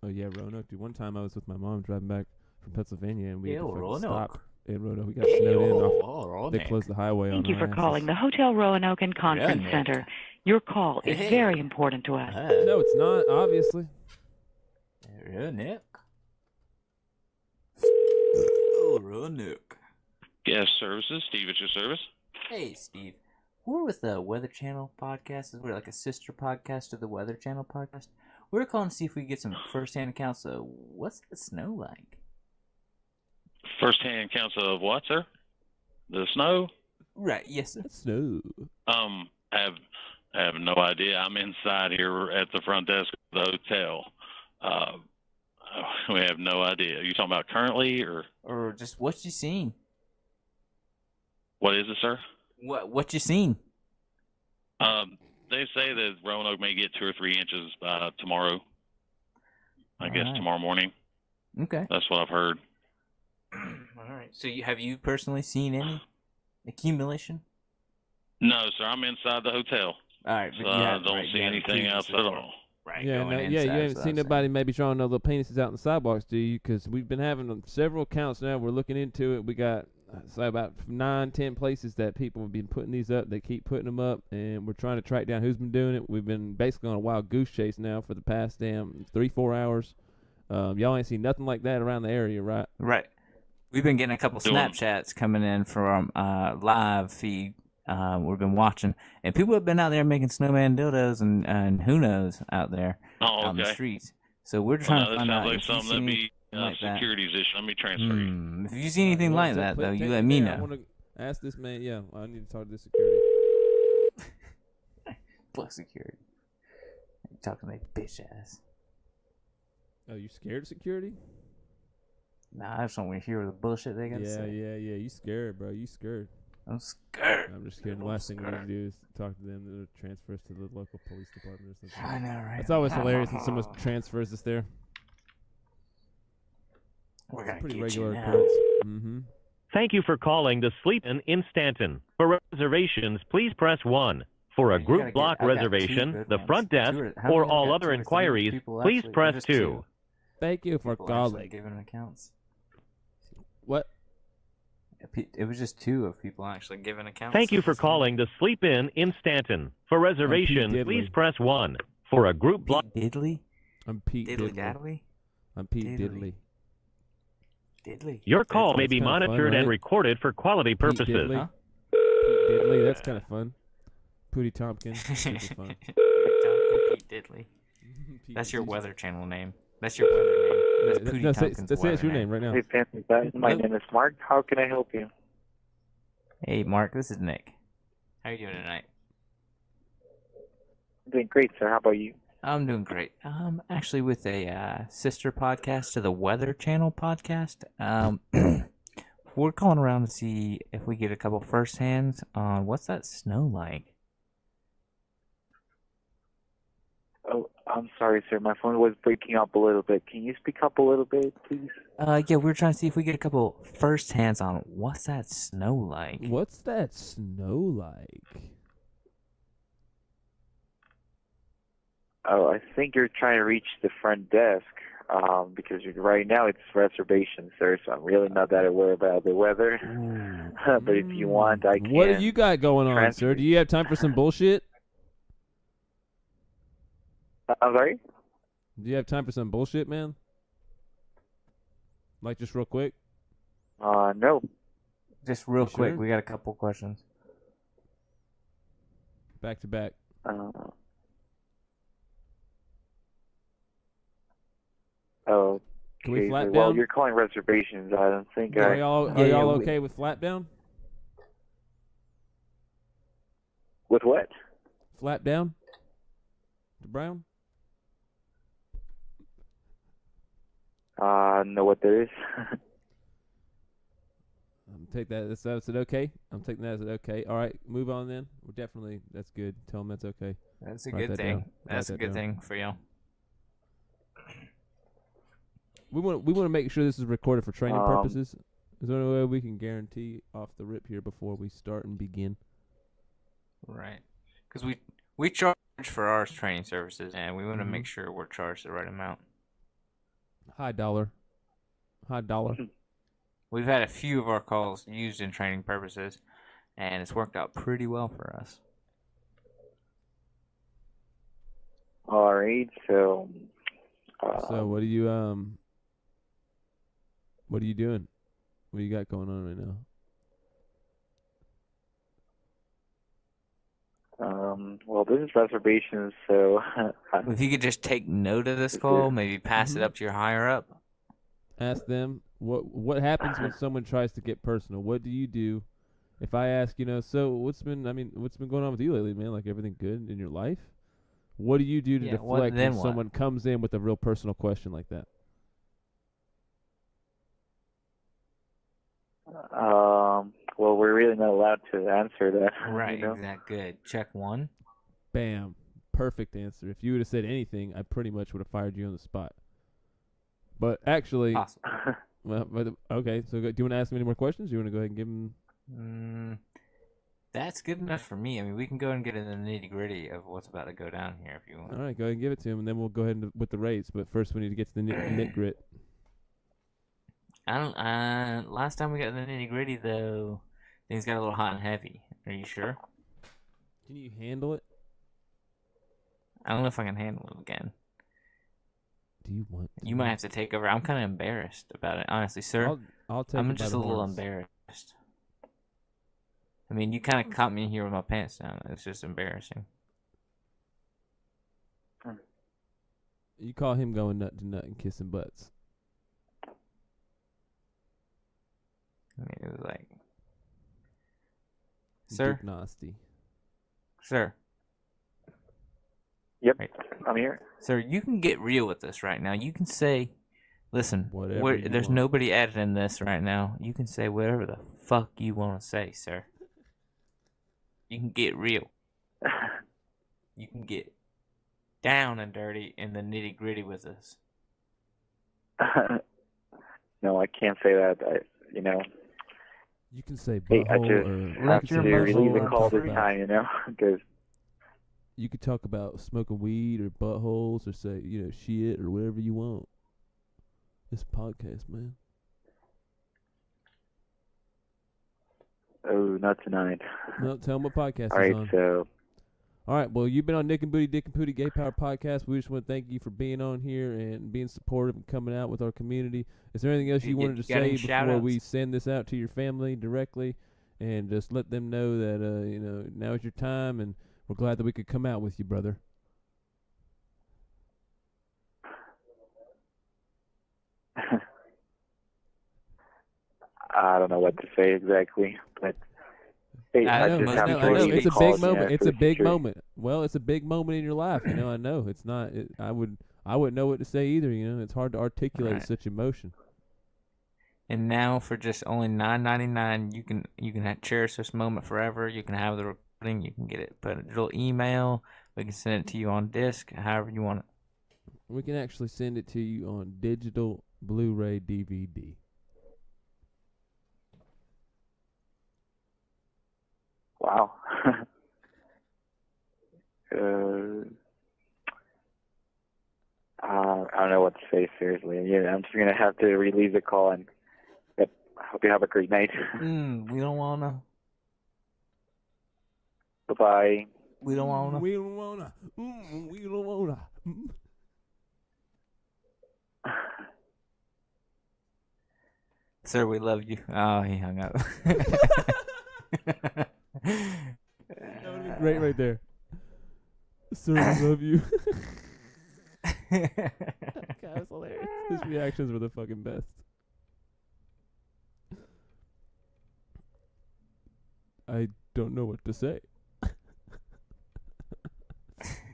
Oh yeah, Roanoke. Dude, one time I was with my mom driving back from Pennsylvania, and we had to fucking Roanoke. stop in Roanoke. We got snowed in. Off, they closed the highway on Thank you our for asses. calling the Hotel Roanoke and Conference Roanoke. Center. Your call is very important to us. No, it's not. Obviously. Roanoke. Oh, Roanoke. Guest services, Steve at your service. Hey, Steve. We're with the Weather Channel podcast. We're like a sister podcast to the Weather Channel podcast. We're calling to see if we can get some first-hand accounts of what's the snow like. First-hand accounts of what, sir? The snow? Right. Yes, sir. Snow. I have no idea. I'm inside here at the front desk of the hotel. We have no idea. Are you talking about currently or just what you seen? What is it, sir? What you seen? They say that Roanoke may get 2 or 3 inches by tomorrow. I guess tomorrow morning. Okay. That's what I've heard. All right. So have you personally seen any accumulation? No, sir. I'm inside the hotel. All right. So I don't see anything outside at all. Right. Yeah, you haven't seen nobody maybe showing no little penises out in the sidewalks, do you? Because we've been having several counts now. We're looking into it. We got about 9-10 places that people have been putting these up. They keep putting them up, and we're trying to track down who's been doing it. We've been basically on a wild goose chase now for the past 3-4 hours. Y'all ain't seen nothing like that around the area, right? Right. We've been getting a couple Snapchats coming in from live feed. We've been watching, and people have been out there making snowman dildos and who knows out there out in the streets. So we're trying to find out. That sounds like something that'd be securities issue. Let me transfer you. If you see anything like that, though, you let me know. I want to ask this man. Yeah, I need to talk to the security. Fuck security. You talking to that bitch ass. Oh, you scared of security? Nah, I just don't want to hear the bullshit they got to say. Yeah. You scared, bro. You scared. I'm scared. I'm just kidding. The last thing we need to do is talk to them to transfer us to the local police department or something. I know, right? It's always hilarious when someone transfers us there. We're gonna pretty get regular you now. occurrence. Mm-hmm. Thank you for calling the Sleep Inn in Stanton. For reservations, please press 1. For a group block reservation, the front desk, or all other inquiries, please press 2. Thank you for calling. Giving accounts. What? It was just 2 of people actually giving accounts. Thank you for calling the Sleep Inn in Stanton. For reservations, please press 1. For a group block... Diddley? I'm Pete Diddley. Diddley. I'm Pete Diddley. Diddley. Your call may be kinda monitored fun, and right? recorded for quality purposes. Diddley. Huh? Pete Diddley, that's kind of fun. Pootie Tompkins, super fun. Pete Diddley. That's your Weather Channel name. That's your weather name. That's Pootie Tompkins' That's weather your name right now. Hey, Fancy Beth. My name is Mark. How can I help you? Hey, Mark, this is Nick. How are you doing tonight? I'm doing great, sir. How about you? I'm doing great. Actually with a sister podcast to the Weather Channel podcast. We're calling around to see if we get a couple first hands on what's that snow like. Oh, I'm sorry, sir. My phone was breaking up a little bit. Can you speak up a little bit, please? Yeah, we're trying to see if we get a couple first hands on what's that snow like. What's that snow like? Oh, I think you're trying to reach the front desk because right now it's reservation, sir, so I'm really not that aware about the weather. But if you want, I can... What do you got going on, sir? Do you have time for some bullshit? I'm sorry? Do you have time for some bullshit, man? Like, just real quick? No. Just real You quick, sure? we got a couple questions. Back to back. Oh, Can we flat well, down? you're calling reservations. I don't think Are y'all okay with flat down? With what? Flat down? To Brown? Know what that is? Take that. That's it okay? I'm taking that as it okay. All right, move on then. We're definitely, that's good. Tell them that's okay. That's a Write good that thing. down. That's a Write that good down. thing for you. We want to make sure this is recorded for training purposes. Is there any way we can guarantee off the rip here before we start and begin? Right. Because we charge for our training services, and we want to make sure we're charged the right amount. High dollar. We've had a few of our calls used in training purposes, and it's worked out pretty well for us. All right, so. So what are you doing? What do you got going on right now? Well, this is reservations, so. If you could just take note of this call, maybe pass it up to your higher up. Ask them what happens when someone tries to get personal. What do you do? If I ask, so what's been going on with you lately, man? Like, everything good in your life? What do you do to deflect when someone comes in with a real personal question like that? Well, we're really not allowed to answer that. Right, exactly. Good. Check one. Bam. Perfect answer. If you would have said anything, I pretty much would have fired you on the spot. But actually, awesome. Okay. So do you want to ask me any more questions? Do you want to go ahead and give them? That's good enough for me. I mean, we can go and get into the nitty gritty of what's about to go down here if you want. All right, go ahead and give it to him, and then we'll go ahead with the rates. But first, we need to get to the nit grit. Last time we got the nitty gritty though, things got a little hot and heavy. Are you sure? Can you handle it? I don't know if I can handle it again. Do you want to? You might have to take over. I'm kind of embarrassed about it, honestly, sir. I'll take. I'm just a little embarrassed. I mean, you kind of caught me here with my pants down. It's just embarrassing. You call him going nut to nut and kissing butts. I mean, it was like, sir, nasty. Sir. Yep, I'm here. Sir, you can get real with this right now. You can say, listen, there's nobody editing this right now. You can say whatever the fuck you want to say, sir. You can get real. You can get down and dirty in the nitty gritty with us. No, I can't say that. You can say hey, I butthole just have to release the call this time, because you could talk about smoking weed or buttholes or say, shit or whatever you want. It's a podcast, man. Oh, not tonight. No, tell them what podcast All right, is on. so. All right, well, you've been on Nick and Booty, Dick and Pooty Gay Power Podcast. We just want to thank you for being on here and being supportive and coming out with our community. Is there anything else you wanted to say before we send this out to your family directly and just let them know that, now is your time and we're glad that we could come out with you, brother? I don't know what to say exactly, but hey, I know. It's a big moment. It's a big moment. Well, it's a big moment in your life. I know. It's not. I wouldn't know what to say either. It's hard to articulate such emotion. And now, for just only $9.99, you can cherish this moment forever. You can have the recording. You can get it, put a little email. We can send it to you on disc, however you want it. We can actually send it to you on digital Blu-ray DVD. Wow. I don't know what to say, seriously. I'm just going to have to release the call, and I hope you have a great night. We don't want to. Bye-bye. We don't want to. We don't want to. We don't want to. Sir, we love you. Oh, he hung up. That would have been great right there. Sir, we love you. God, that's hilarious. His reactions were the fucking best. I don't know what to say.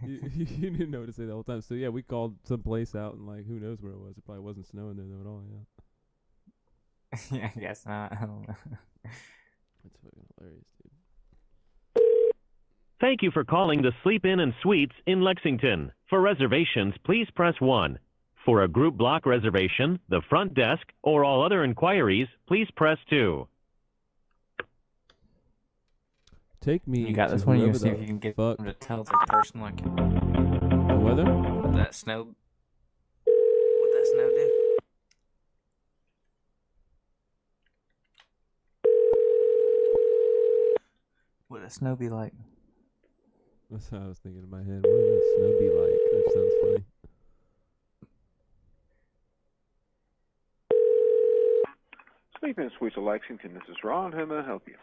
you didn't know what to say the whole time. So yeah, we called some place out and who knows where it was. It probably wasn't snowing there though at all. Yeah. Yeah, I guess not. I don't know. That's fucking hilarious, dude. Thank you for calling the Sleep Inn and Suites in Lexington. For reservations, please press 1. For a group block reservation, the front desk, or all other inquiries, please press 2. Take me. You got to this one. You whoever see if the you can get fuck them to tell their personal account. the weather. What that snow? What that snow do? What that snow be like? That's how I was thinking in my head. What does that snow be like? That sounds funny. Sleeping Suites of Lexington, this is Ron. How may I help you?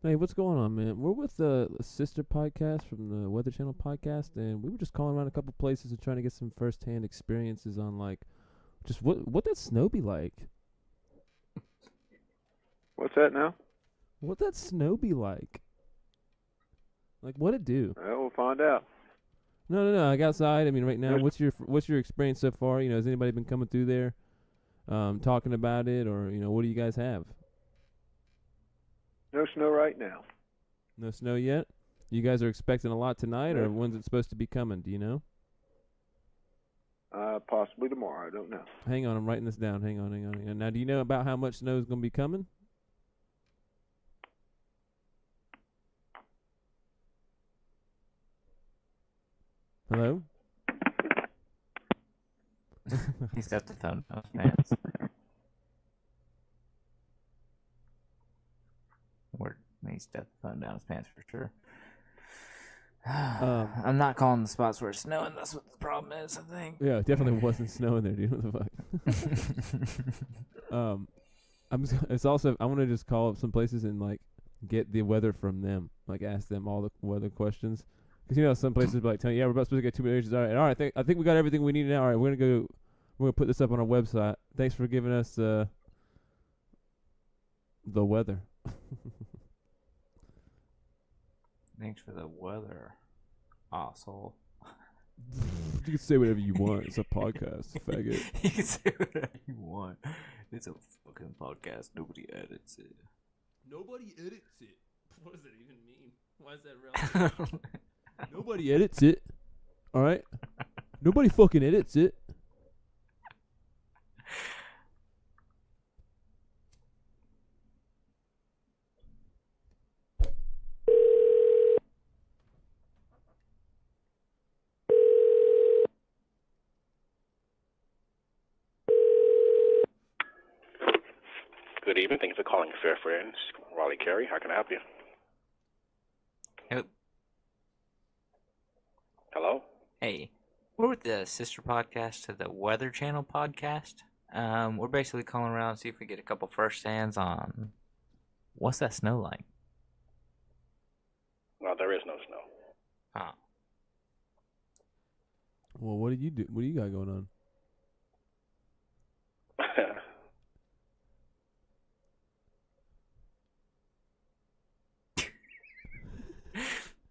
Hey, what's going on, man? We're with the sister podcast from the Weather Channel podcast, and we were just calling around a couple places and trying to get some first-hand experiences on, like, just what that snow be like. What's that now? What that snow be like? Like, what it do? Well, we'll find out. No. Like outside. I mean, right now, what's your experience so far? You know, has anybody been coming through there, talking about it, or what do you guys have? No snow right now. No snow yet? You guys are expecting a lot tonight, or when's it supposed to be coming? Do you know? Possibly tomorrow. I don't know. Hang on, I'm writing this down. Hang on. Now, do you know about how much snow is going to be coming? Hello? He's got the thumb down his pants. He's got the thumb down his pants for sure. I'm not calling the spots where it's snowing. That's what the problem is, I think. Yeah, it definitely wasn't snowing there, dude. What the fuck? It's also, I want to just call up some places and like get the weather from them. Like ask them all the weather questions. Because some places be like telling you, yeah, we're about supposed to get 2 minutes. All right, I think we got everything we need now. All right, we're gonna put this up on our website. Thanks for giving us the weather. Thanks for the weather, asshole. You can say whatever you want. It's a podcast, faggot. You can say whatever you want. It's a fucking podcast. Nobody edits it. Nobody edits it. What does that even mean? Why is that relevant? Nobody edits it. All right? Nobody fucking edits it. Good evening. Thank you for calling Fair Friends. Raleigh Carey, how can I help you? Hello? Hey, we're with the sister podcast to the Weather Channel podcast. We're basically calling around to see if we get a couple first hands on what's that snow like. Well, there is no snow. Huh. Well, what do you do? What do you got going on?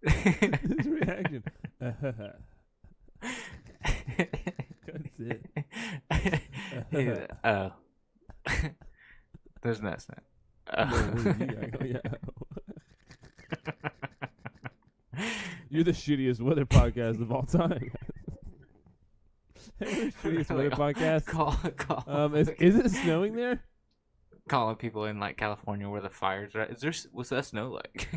His reaction. That's it. Oh. There's no snow. You're the shittiest weather podcast of all time. Hey, the shittiest weather podcast. Call. Is it snowing there? Calling people in like California where the fires are. What's that snow like?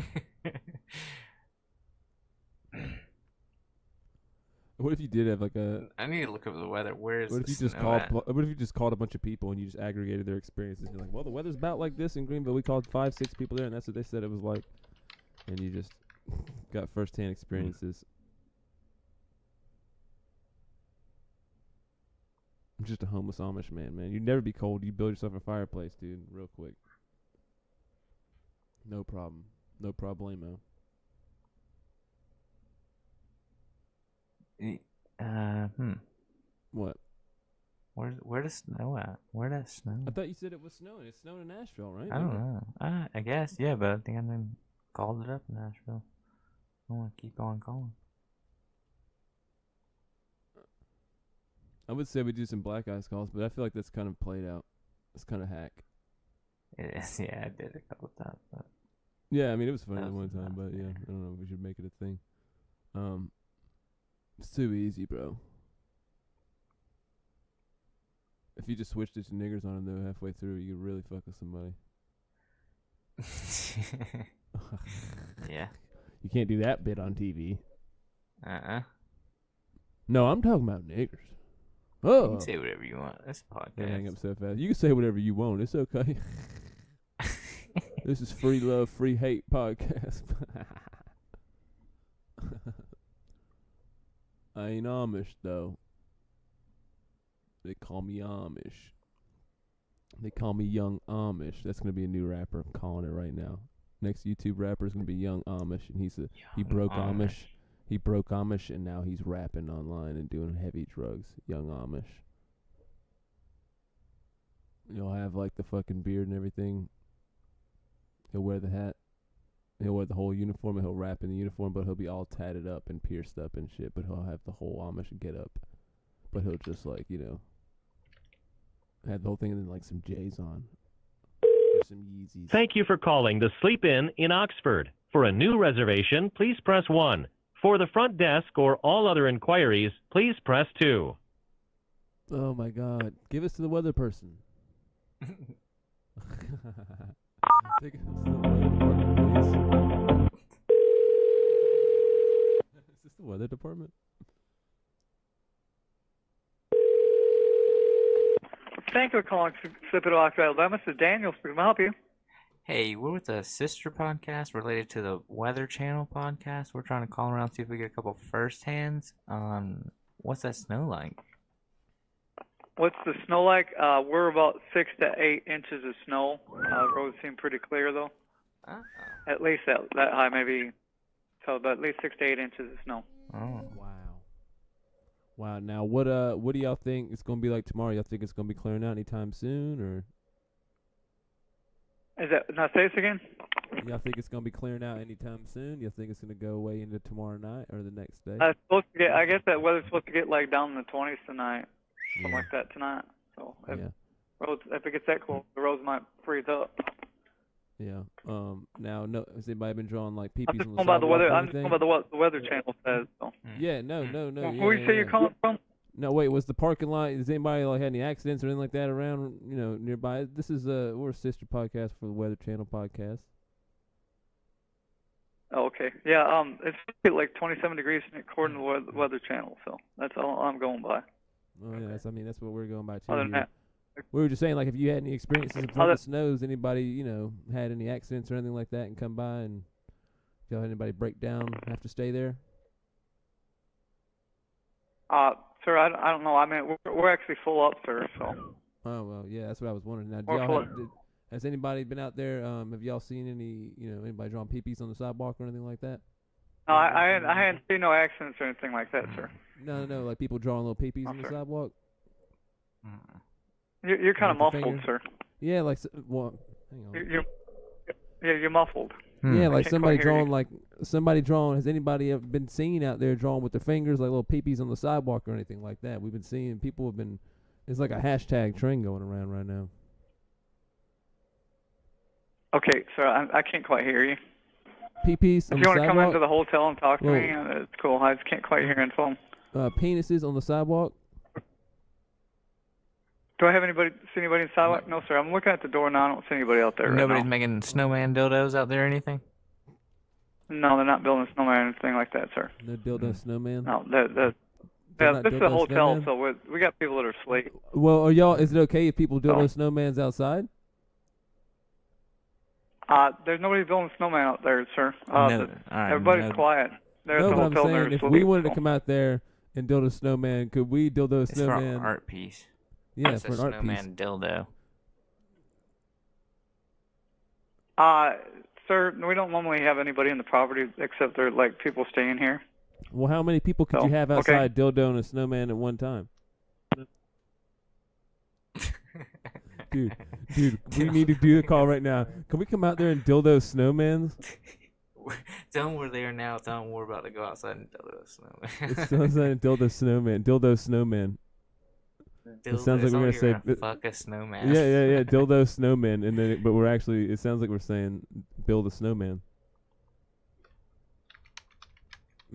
What if you did have like a? I need to look up the weather. Where is? What if you just called? What if you just called a bunch of people and you just aggregated their experiences? You're like, well, the weather's about like this in Greenville. We called 5, 6 people there, and that's what they said it was like. And you just got firsthand experiences. I'm just a homeless Amish man. You'd never be cold. You build yourself a fireplace, dude, real quick. No problem. No problemo. What? Where does snow at? Where does snow? I thought you said it was snowing. It's snowing in Nashville, right? I don't know. I guess, yeah, but I think I called it up in Nashville. I want to keep on calling. I would say we do some black ice calls, but I feel like that's kind of played out. It's kind of hack. It is, yeah, I did it a couple times. But yeah, I mean, it was funny one time, but yeah, I don't know if we should make it a thing. It's too easy, bro. If you just switched it to niggers on them though halfway through, you could really fuck with somebody. Yeah. You can't do that bit on TV. No, I'm talking about niggers. Oh. You can say whatever you want. That's a podcast. They hang up so fast. You can say whatever you want. It's okay. This is free love, free hate podcast. I ain't Amish though. They call me Amish. They call me Young Amish. That's gonna be a new rapper. I'm calling it right now. Next YouTube rapper is gonna be Young Amish, and he broke Amish. He broke Amish, and now he's rapping online and doing heavy drugs. Young Amish. He'll have like the fucking beard and everything. He'll wear the hat. He'll wear the whole uniform, and he'll rap in the uniform, but he'll be all tatted up and pierced up and shit. But he'll have the whole Amish get up. But he'll just like, have the whole thing and then like some J's on. Or some Yeezys. Thank you for calling the Sleep Inn in Oxford. For a new reservation, please press 1. For the front desk or all other inquiries, please press 2. Oh my God. Give us to the weather person. Take us to the weather department, please. Is this the weather department? Thank you for calling Slip It Oxford, Alabama. This is Daniel. Can I help you? Hey, we're with a sister podcast related to the Weather Channel podcast. We're trying to call around, see if we get a couple first hands on what's that snow like. What's the snow like? We're about 6 to 8 inches of snow. The roads seem pretty clear, though. At least that high, maybe. So, but at least 6 to 8 inches of snow. Oh. Wow. Now, what do y'all think it's gonna be like tomorrow? Y'all think it's gonna be clearing out anytime soon, or? Is that? Now say this again. Y'all think it's gonna be clearing out anytime soon? Y'all think it's gonna go away into tomorrow night or the next day? It's supposed to get. I guess that weather's supposed to get like down in the 20s tonight, something like that tonight. So if it gets that cold, the roads might freeze up. Yeah. Now, has anybody been drawing like peepees I'm just on the going by the sidewalk weather. or I'm just anything? going by what the Weather Channel says. So. Yeah. No. Where you say you're calling from? No, wait. Was the parking lot? Has anybody like had any accidents or anything like that around? Nearby. This is we're a sister podcast for the Weather Channel podcast. Oh, okay. Yeah. It's like 27 degrees according to the Weather Channel. So that's all I'm going by. Oh yeah. That's what we're going by too. Other than that. We were just saying, like, if you had any experiences in front of the snows, anybody, had any accidents or anything like that and come by, and if y'all had anybody break down, have to stay there? Sir, I don't know. I mean, we're actually full up, sir, so. Oh, well, yeah, that's what I was wondering. Now, has anybody been out there, have y'all seen any, anybody drawing peepees on the sidewalk or anything like that? No, I hadn't seen no accidents or anything like that, sir. No, like people drawing little peepees on the sidewalk? You're kind of muffled, sir. Yeah, like, well, hang on. You're muffled. Yeah, like somebody drawing, has anybody ever been seen out there drawing with their fingers like little peepees on the sidewalk or anything like that? We've been seeing, people have been, it's like a hashtag trend going around right now. Okay, sir, I can't quite hear you. Peepees on the sidewalk? If you want to come into the hotel and talk to me, it's cool. I just can't quite hear on the phone. Penises on the sidewalk? Do I have see anybody in the sidewalk? No, sir. I'm looking at the door now. I don't see anybody out there right now. Nobody's making snowman dildos out there or anything? No, they're not building a snowman or anything like that, sir. No dildo snowman? No, this is a hotel, so we got people that are asleep. Well, is it okay if people dildo snowmans outside? There's nobody building a snowman out there, sir. Everybody's quiet. They're No, at the but I'm hotel, saying they're if asleep, we wanted to come out there and dildo snowman, could we dildo It's snowman? for an art piece. Yeah, it's for an a art piece. snowman dildo. Sir, we don't normally have anybody in the property except they're like people staying here. Well, how many people could you have outside dildoing a snowman at one time? Dude, we need to do a call right now. Can we come out there and dildo snowmans? Tell them we're there now. Tell them we're about to go outside and dildo a snowman. It's outside and dildo snowman. It sounds like we're gonna say fuck a snowman. Yeah. Dildo snowman, and then but we're actually. It sounds like we're saying build a snowman.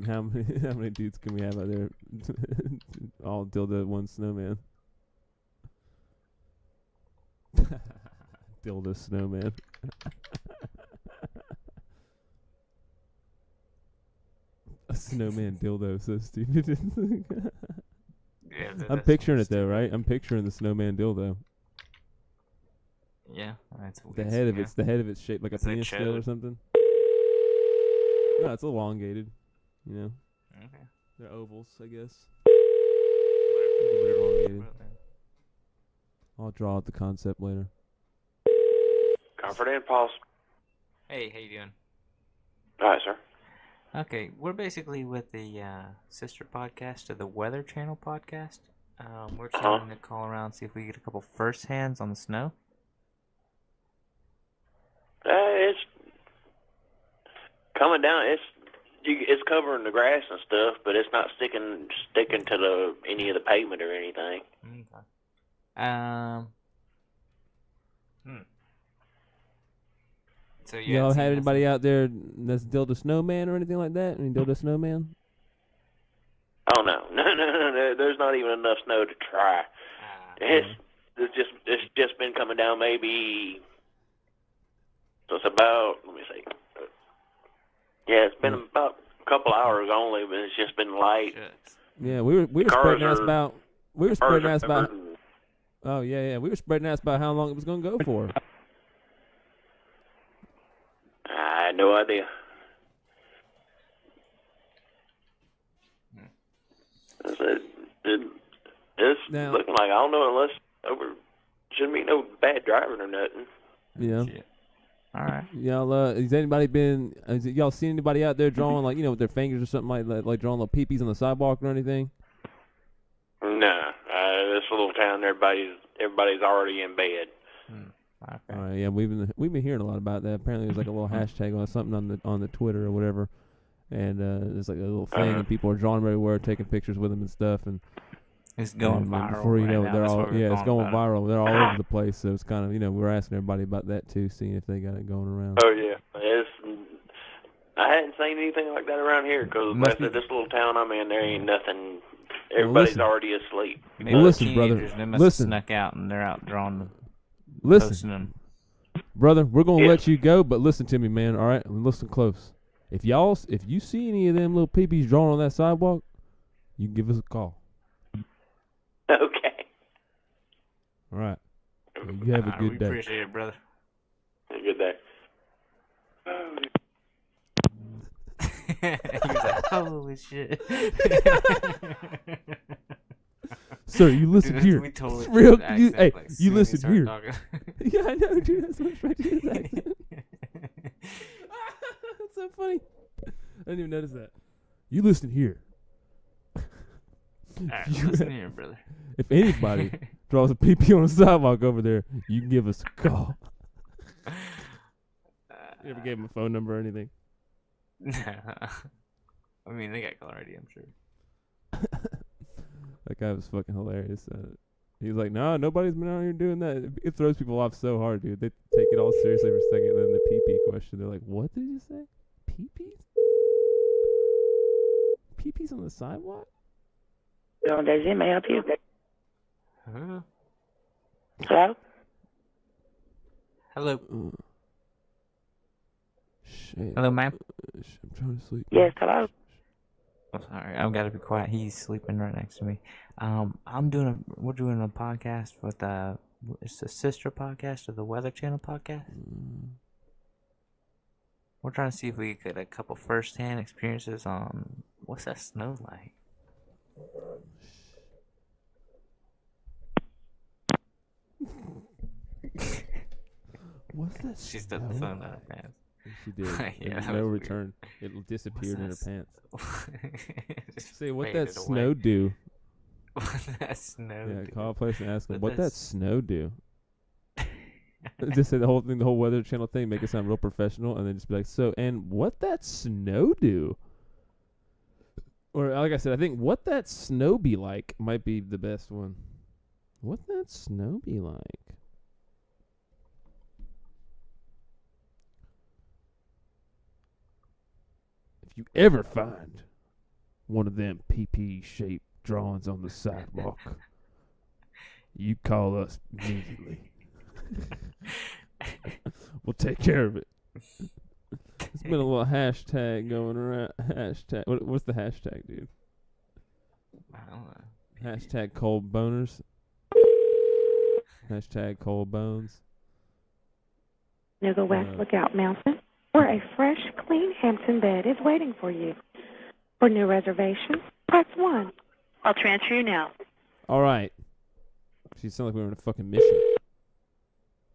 How many dudes can we have out there? All dildo one snowman. Dildo snowman. A snowman dildo, so stupid. Yeah, I'm picturing it though, right? I'm picturing the snowman dildo. Yeah, that's The head of it's shaped like a penis still or something. No, it's elongated. You know. Okay. They're ovals, I guess. A bit elongated. I'll draw out the concept later. Comfort and Pulse. Hey, how you doing? All right, sir. Okay, we're basically with the sister podcast to the Weather Channel podcast. We're trying to call around and see if we get a couple first hands on the snow. It's coming down. It's covering the grass and stuff, but it's not sticking to any of the pavement or anything. Okay. So y'all had anybody out there that's Dildo Snowman or anything like that? I mean, Dildo Snowman? Oh no. There's not even enough snow to try. It's just been coming down. Maybe so it's about. Let me see. Yeah, it's been about a couple hours only, but it's just been light. Yeah, we were spreading out about. We were spreading out about. Oh yeah. We were spreading out about how long it was going to go for. I had no idea. It's looking like, I don't know, unless shouldn't be no bad driving or nothing. Yeah. All right. Y'all, y'all seen anybody out there drawing with their fingers or something like drawing little peepees on the sidewalk or anything? No, this little town, everybody's already in bed. Okay. All right, yeah, we've been hearing a lot about that. Apparently, there's like a little hashtag or something on the Twitter or whatever, and there's like a little thing, and people are drawing them everywhere, taking pictures with them and stuff, and it's going viral. Before you know it, they're all it's going viral. They're all over the place. So it's kind of we're asking everybody about that too, seeing if they got it going around. Oh yeah, I hadn't seen anything like that around here because this little town I'm in, there ain't nothing. Everybody's already asleep. Maybe listen, brother. They must have snuck out and they're out drawing them. Listen, brother, we're gonna let you go, but listen to me, man. All right, listen close. If you see any of them little peepees drawn on that sidewalk, you can give us a call. Okay. All right. You have a good day. We appreciate it, brother. Have a good day. He was like, holy shit. Sir, you listen Dude, here. we totally Real, accent, hey, like, you listen here. Yeah, I know, dude. That's what I'm trying to do. That's so funny. I didn't even notice that. You listen here. Alright, listen here, brother. If anybody draws a pee-pee on the sidewalk over there, you can give us a call. You ever gave him a phone number or anything? I mean, they got caller ID, I'm sure. That guy was fucking hilarious. He was like, "No, nobody's been out here doing that." It throws people off so hard, dude. They take it all seriously for a second, and then the pee-pee question, they're like, "What did you say? Pee-pees? Pee-pees on the sidewalk?" Hello, Daisy, may I help you? Huh? Hello? Hello. Shit. Hello, ma'am. I'm trying to sleep. Yes, hello? Oh, sorry, I've got to be quiet. He's sleeping right next to me. We're doing a podcast with it's a sister podcast of the Weather Channel podcast. We're trying to see if we get a couple first-hand experiences on what's that snow like. What's that? She stuck the phone out of her pants. She did. Yeah, No return. It disappeared in her pants. Say, what faded that away. snow do? What that snow do? Yeah, call a place and ask them, what that that's- snow do? Just say the whole thing, the whole Weather Channel thing, make it sound real professional, and then just be like, so, and what that snow do? Or, like I said, I think what that snow be like might be the best one. What that snow be like? If you ever find one of them PP-shaped drawings on the sidewalk, you call us immediately. We'll take care of it. There's been a little hashtag going around. Hashtag. What's the hashtag, dude? I don't know. Hashtag cold boners. Hashtag cold bones. Chattanooga West Lookout Mountain, where a fresh, clean Hampton bed is waiting for you. For new reservations, press 1. I'll transfer you now. All right. She sounded like we were in a fucking mission.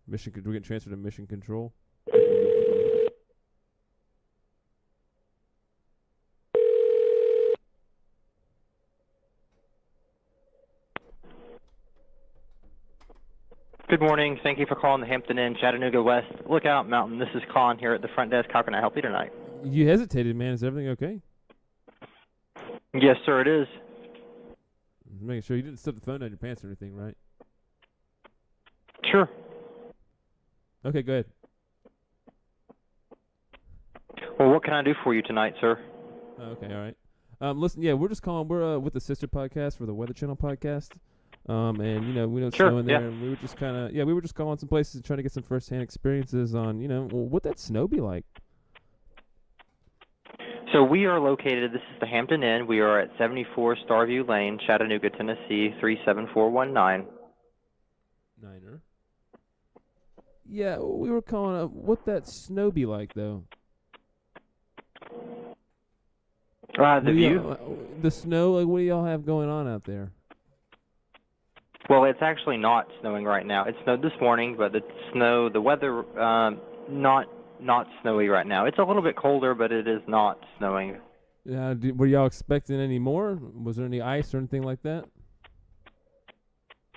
Mission. Do we get transferred to mission control? Good morning. Thank you for calling the Hampton Inn, Chattanooga West Lookout Mountain. This is Colin here at the front desk. How can I help you tonight? You hesitated, man. Is everything okay? Yes, sir, it is. Making sure you didn't stuff the phone down your pants or anything, right? Sure. Okay, go ahead. Well, what can I do for you tonight, sir? Okay, all right. Listen, yeah, we're just calling. We're with the sister podcast for the Weather Channel podcast. And we know it's snowing there, and we were just we were just calling some places and trying to get some first-hand experiences on, what that snow be like. So we are located, this is the Hampton Inn. We are at 74 Starview Lane, Chattanooga, Tennessee, 37419. Niner. Yeah, we were calling up what that snow be like, though. The view? The snow, like, what do y'all have going on out there? Well, it's actually not snowing right now. It snowed this morning, but the weather, not snowy right now. It's a little bit colder, but it is not snowing. Yeah, were y'all expecting any more? Was there any ice or anything like that?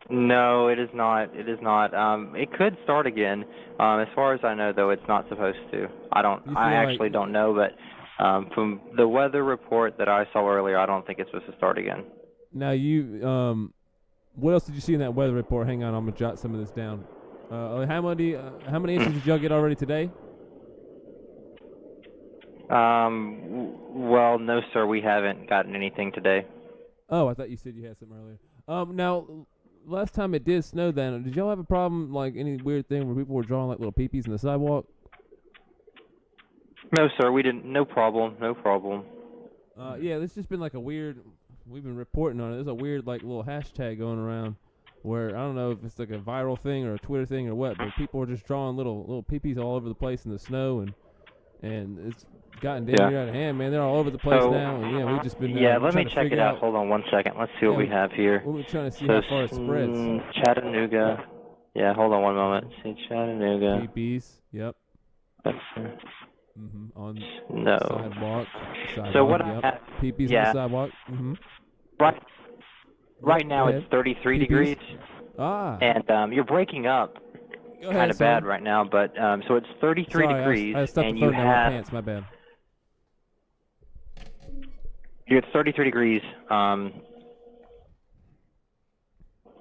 No, it is not. It is not. It could start again. As far as I know, though, it's not supposed to. I actually don't know, but from the weather report that I saw earlier, I don't think it's supposed to start again. Now what else did you see in that weather report? Hang on, I'm gonna jot some of this down. How many inches did y'all get already today? Well, no, sir, we haven't gotten anything today. Oh, I thought you said you had some earlier. Now, last time it did snow down, did y'all have a problem, like any weird thing where people were drawing like little peepees in the sidewalk? No, sir, we didn't. No problem. Yeah, there's just been like a weird. We've been reporting on it. There's a weird like little hashtag going around where I don't know if it's like a viral thing or a Twitter thing or what, but people are just drawing little peepees all over the place in the snow, and it's gotten damn near out of hand, man. They're all over the place now, and we've just been let me check it out. Hold on 1 second. Let's see what we have here. We're trying to see how far it spreads. Chattanooga. Yeah, hold on 1 moment. See Chattanooga. Peepees. Yep. On sidewalk. So what yep. I have, peepees on the sidewalk. Right now it's 33 degrees. And you're breaking up kind of bad right now, but so it's 33 degrees, I stuffed and the phone you down have my pants. My bad. You're at 33 degrees,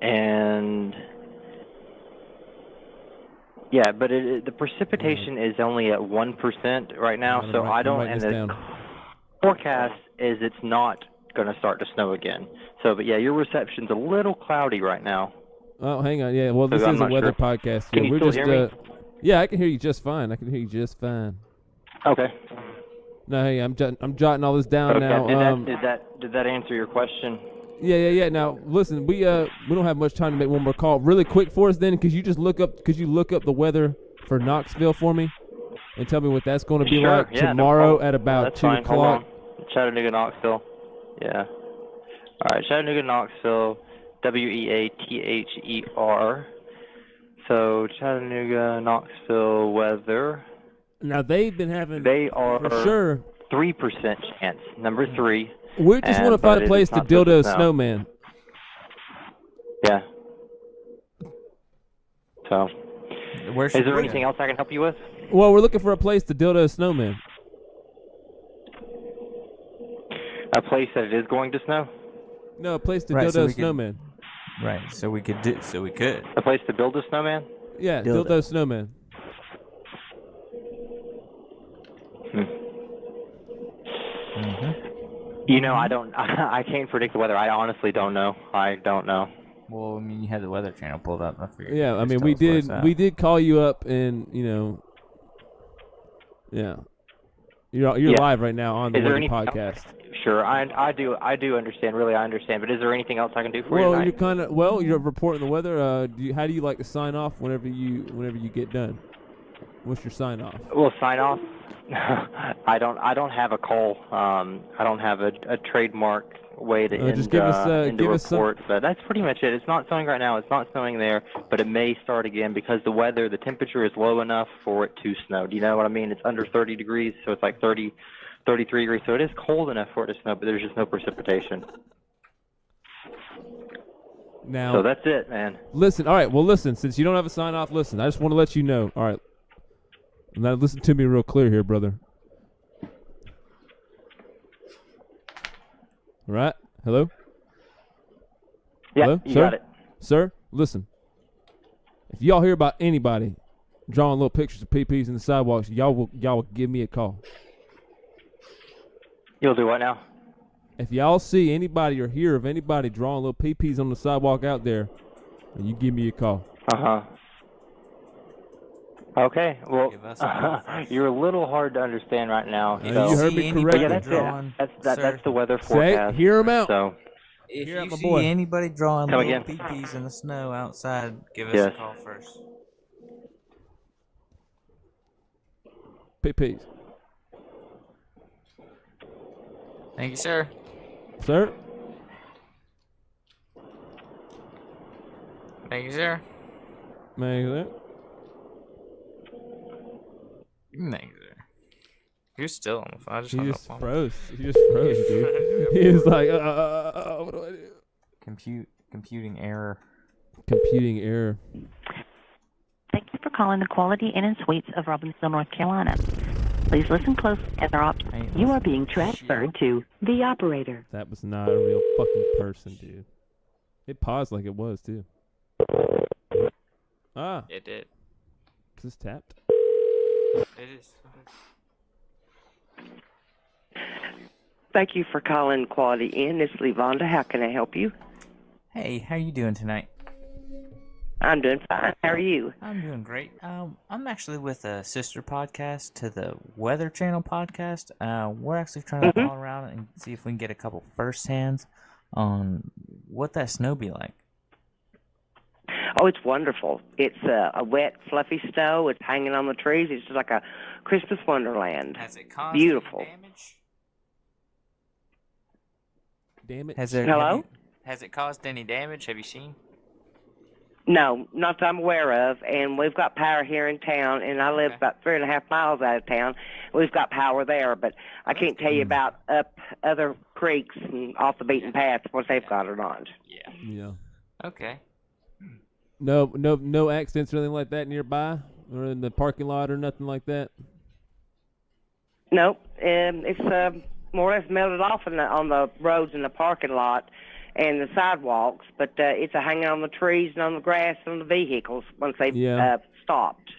and yeah, but the precipitation is only at 1% right now, so I don't. And the forecast is it's not going to start to snow again. So, but yeah, your reception's a little cloudy right now. Oh, hang on. Yeah, well, this is a weather podcast. Can you still hear me? Yeah, I can hear you just fine. Okay. No, hey, I'm jotting all this down now. Did that answer your question? Yeah. Now, listen, we don't have much time to make one more call. Really quick for us, then, could you look up the weather for Knoxville for me, and tell me what that's going to be like tomorrow at about 2 o'clock? Chattanooga, Knoxville. Yeah. All right, Chattanooga, Knoxville. WEATHER. So Chattanooga, Knoxville weather. Now they've been having. They are for sure 3% chance. Number 3. We just want to find a place to dildo Snowman. Yeah. So. Is there anything else I can help you with? Well, we're looking for a place to dildo Snowman. A place that it is going to snow? No, a place to dildo Snowman. Right, so we could. A place to build a snowman? Yeah, dildo Snowman. You know, I can't predict the weather. I honestly don't know. I don't know. Well, I mean, you had the Weather Channel pulled up. I figured. Yeah, I mean, we did call you up and Yeah. You're live right now on the Weather Podcast. Sure, I do understand. Really, I understand. But is there anything else I can do for you tonight? You're reporting the weather. How do you like to sign off whenever you get done? What's your sign off? Well, sign off. I don't have a call. I don't have a trademark way to end the report. But that's pretty much it. It's not snowing right now. It's not snowing there, but it may start again because the temperature is low enough for it to snow. Do you know what I mean? It's under 30 degrees, so it's like 33 degrees. So it is cold enough for it to snow, but there's just no precipitation. Now, so that's it, man. Listen, all right. Well, listen. Since you don't have a sign off, listen. I just want to let you know. All right. Now listen to me real clear here, brother. All right. Hello? Yeah, hello? You sir? got it. Sir, listen. If y'all hear about anybody drawing little pictures of peepees in the sidewalks, y'all will give me a call. You'll do what now? If y'all see anybody or hear of anybody drawing little peepees on the sidewalk out there, you give me a call. Uh-huh. Okay, well, you're a little hard to understand right now. So. You heard me correctly. Yeah, that's it. That's the weather forecast. Hear them out. So, if you see anybody drawing little peepees in the snow outside, give us a call first. Peepees. Thank you, sir. Sir? Thank you, sir. Thank you, sir. Thank you, sir. You're still on the phone. He just froze. He just froze, dude. He was like, what do I do? Computing error. Computing error. Thank you for calling the Quality Inn and Suites of Robbinsville, North Carolina. Please listen close as our You are being transferred to the operator. That was not a real fucking person, dude. It paused like it was, too. Ah. It did. Is this tapped? It is. Thank you for calling Quality Inn. This is Levonda. How can I help you? Hey, how you doing tonight? I'm doing fine. How are you? I'm doing great. I'm actually with a sister podcast to the Weather Channel podcast. We're actually trying to call around and see if we can get a couple first-hands on what that snow be like. Oh, it's wonderful. It's a wet, fluffy snow. It's hanging on the trees. It's just like a Christmas wonderland. Has it caused beautiful damage? Damn it. Hello? Has it caused any damage? Have you seen? No, not that I'm aware of. And we've got power here in town, and I live about 3.5 miles out of town. We've got power there, but I can't tell you about up other creeks and off the beaten path what they've got or not. Yeah. Okay. No accidents or anything like that nearby, or in the parking lot or nothing like that. Nope. It's more or less melted off on the roads in the parking lot and the sidewalks, but it's hanging on the trees and on the grass and on the vehicles once they've stopped.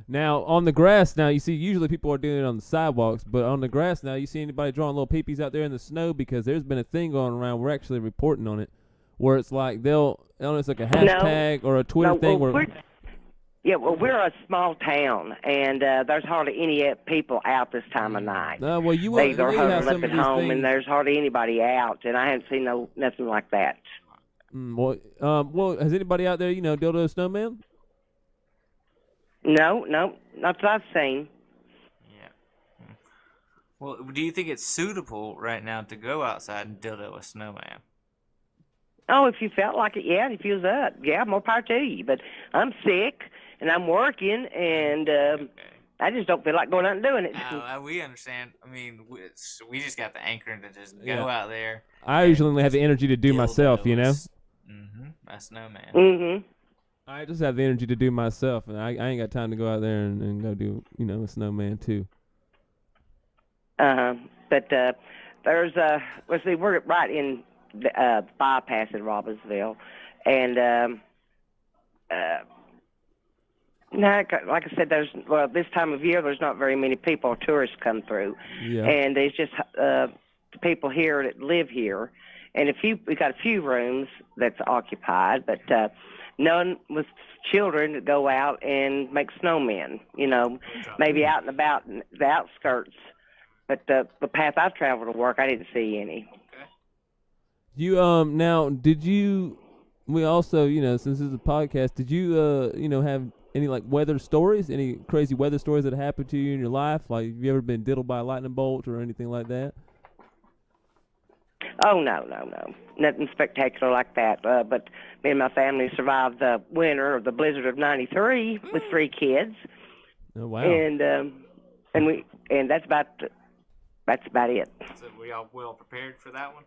Now, on the grass now, you see usually people are doing it on the sidewalks, but on the grass now, you see anybody drawing little peepees out there in the snow? Because there's been a thing going around, we're actually reporting on it, where it's like it's like a hashtag or a Twitter thing where... we're a small town, and there's hardly any people out this time of night. They're huddled up at home, and there's hardly anybody out, and I haven't seen nothing like that. Well, has anybody out there, Dildo Snowmen? No, not that I've seen. Yeah. Well, do you think it's suitable right now to go outside and dildo a snowman? Oh, if you felt like it, if you was up, more power to you. But I'm sick, and I'm working, and I just don't feel like going out and doing it. We understand. I mean, we just got the anchoring to just go out there. I usually only have the energy to do myself, A snowman. Mm-hmm. I just have the energy to do myself, and I ain't got time to go out there and go do, a snowman, too. But there's, let's see, we're right in the bypass in Robbinsville, and like I said, this time of year there's not very many people or tourists come through, and there's just the people here that live here, and we got a few rooms that's occupied, but none with children to go out and make snowmen. Maybe out and about in the outskirts. But the path I've traveled to work, I didn't see any. You now did you? We also since this is a podcast, did you have any like weather stories? Any crazy weather stories that happened to you in your life? Like, have you ever been diddled by a lightning bolt or anything like that? Oh, no. Nothing spectacular like that. But me and my family survived the winter of the blizzard of '93 with 3 kids. Oh, wow. And that's about it. So were y'all well prepared for that one?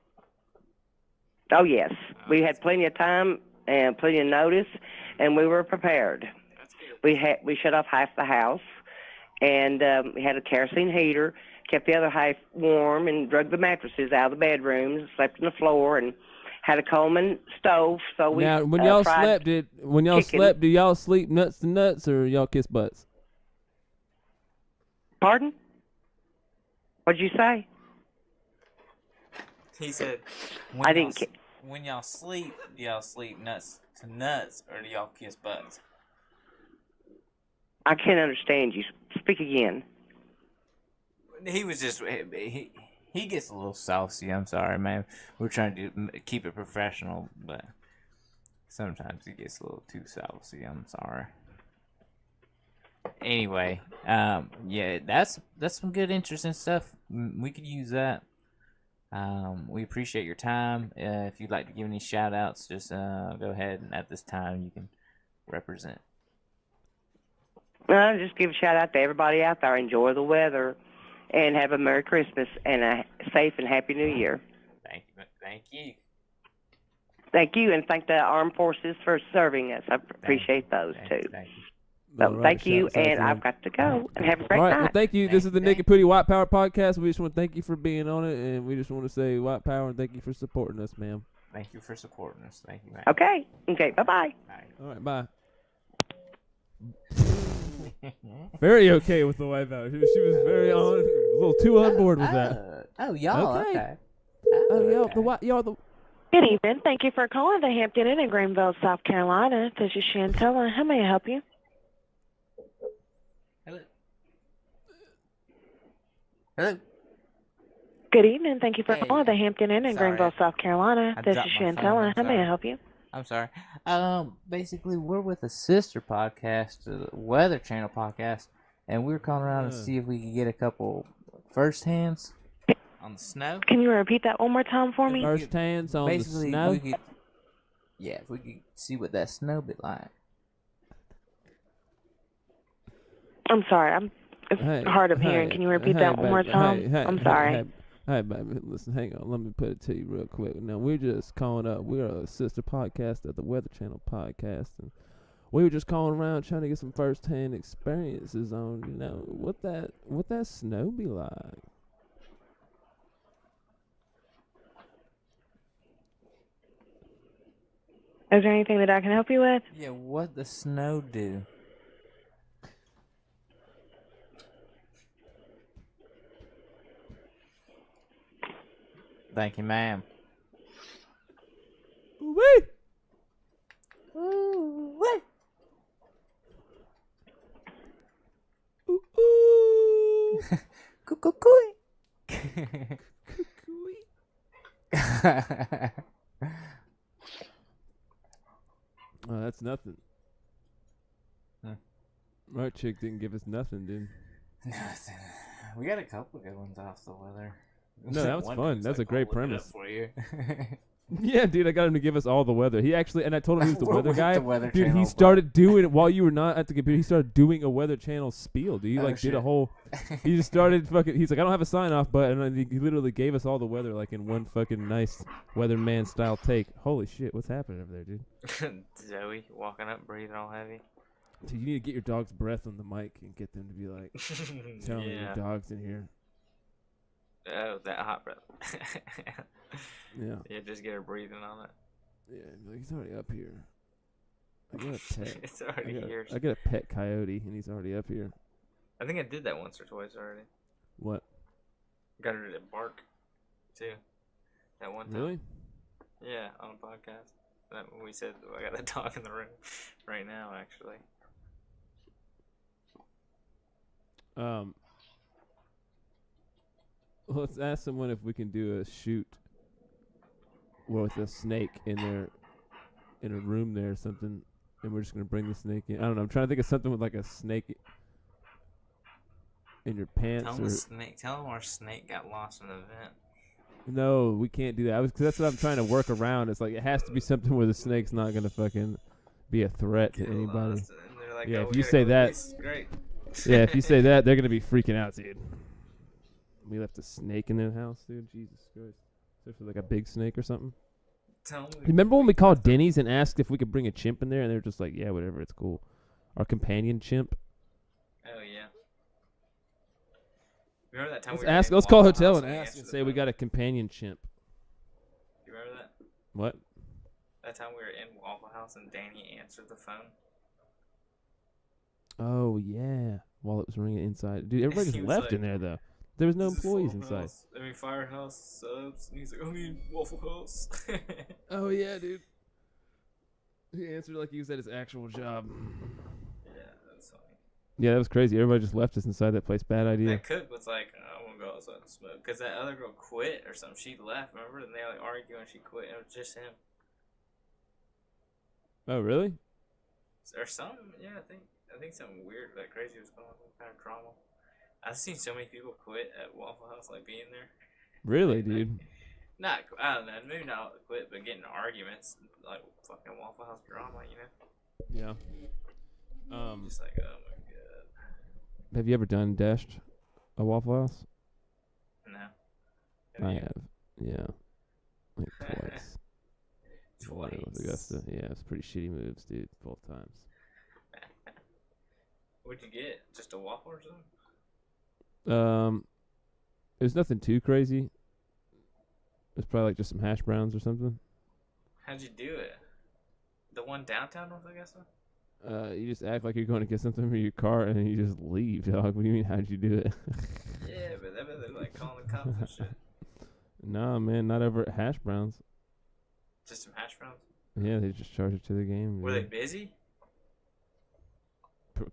Oh, yes. We had plenty of time and plenty of notice, and we were prepared. We shut off half the house, and we had a kerosene heater, kept the other half warm, and drug the mattresses out of the bedrooms, slept on the floor, and had a Coleman stove. So we now, when y'all slept, chicken. do y'all sleep nuts to nuts or y'all kiss butts? Pardon? What'd you say? He said, when y'all sleep, do y'all sleep nuts to nuts or do y'all kiss butts? I can't understand you. Speak again. He was just he gets a little saucy. I'm sorry, man. We're trying to keep it professional, but sometimes he gets a little too saucy. I'm sorry. Anyway, yeah, that's some good, interesting stuff. We could use that. We appreciate your time. If you'd like to give any shout outs, just go ahead, and at this time you can represent. Just give a shout out to everybody out there. Enjoy the weather, and have a Merry Christmas and a safe and Happy New Year. Thank you. Thank you, and thank the Armed Forces for serving us. I appreciate those too. So thank you, and I've got to go. And have a great night. Well, thank you. This is the Nick and Pooty White Power Podcast. We just want to thank you for being on it, and we just want to say White Power and thank you for supporting us, ma'am. Thank you for supporting us. Thank you, man. Okay, bye-bye. All right, bye. Very okay with the White Power. She was very a little too on board with that. Oh, y'all, okay. Y'all. Good evening. Thank you for calling the Hampton Inn in Greenville, South Carolina. This is Chantella. How may I help you? Hello. Good evening. Thank you for calling the Hampton Inn in Greenville, South Carolina. This is Chantella. How may I help you? I'm sorry. Basically, we're with a sister podcast, the Weather Channel podcast, and we were calling around to see if we could get a couple first hands on the snow. Can you repeat that one more time for me? First hands on the snow? If we could see what that snow be like. I'm sorry. It's hard of hearing. Can you repeat that one more time? I'm sorry. Hey, baby, listen, hang on. Let me put it to you real quick. Now, we're just calling up. We're a sister podcast of the Weather Channel podcast, and we were just calling around trying to get some first-hand experiences on, what that snow be like. Is there anything that I can help you with? Yeah, what the snow do? Thank you, ma'am. Wait. Wait. Cuckoo. Oh, that's nothing. Huh. Our chick didn't give us nothing, dude. Nothing. We got a couple good ones off the weather. No, that was fun. That's a great premise. For you. Yeah, dude, I got him to give us all the weather. He actually, and I told him he was the weather guy. Weather dude, he started doing it while you were not at the computer. He started doing a Weather Channel spiel. Dude, he did a whole. He just started fucking. He's like, I don't have a sign off, but and he literally gave us all the weather like in one fucking nice weatherman style take. Holy shit, what's happening over there, dude? Zoe walking up, breathing all heavy. Dude, you need to get your dog's breath on the mic and get them to be like, tell me your dog's in here. Oh, that hot breath. Yeah. Yeah, just get her breathing on it. Yeah, he's already up here. I got a pet. It's already here. I got a pet coyote, and he's already up here. I think I did that once or twice already. What? Got her to bark, too. That one time. Really? Yeah, on a podcast. That we said I got the dog in the room right now, actually. Let's ask someone if we can do a shoot with a snake in a room there or something, and we're just gonna bring the snake in. I don't know. I'm trying to think of something with like a snake in your pants. Tell them our snake got lost in the vent. No, we can't do that. Cause that's what I'm trying to work around. It's like it has to be something where the snake's not gonna fucking be a threat to anybody. Like, yeah, if you say that, great. yeah, if you say that, they're gonna be freaking out, dude. We left a snake in the house, dude. Jesus Christ. Especially like a big snake or something. Remember when we called Denny's and asked if we could bring a chimp in there, and they were just like, yeah, whatever, it's cool. Our companion chimp. Oh yeah. Remember that time? Let's call hotel and ask and say we got a companion chimp. You remember that? What? That time we were in Waffle House and Danny answered the phone. Oh yeah, while it was ringing inside, dude. Everybody just left in there though. There was no employees inside. Firehouse subs. And he's like, I mean, Waffle House. Oh yeah, dude. He answered like he was at his actual job. Yeah, that's funny. Yeah, that was crazy. Everybody just left us inside that place. Bad idea. That cook was like, I want to go outside and smoke. Because that other girl quit or something. She left, remember? And they like argued and she quit. It was just him. Oh, really? Or something. Yeah, I think something weird, like crazy was going on. Some kind of trauma. I've seen so many people quit at Waffle House, like being there. Really, dude? I don't know, maybe not quit, but getting arguments, like fucking Waffle House drama, you know? Yeah. Just like, oh my god. Have you ever done dashed a Waffle House? No. I have. Yeah. Like twice. Twice. Augusta. Yeah, it's pretty shitty moves, dude. Both times. What'd you get? Just a waffle or something? It was nothing too crazy. It was probably like just some hash browns or something. How'd you do it? The one downtown North Augusta? You just act like you're going to get something from your car and then you just leave, dog. What do you mean, how'd you do it? Yeah, but they're like calling the cops and shit. Nah, man, not over at hash browns. Just some hash browns? Yeah, they just charged it to the game. Were they busy?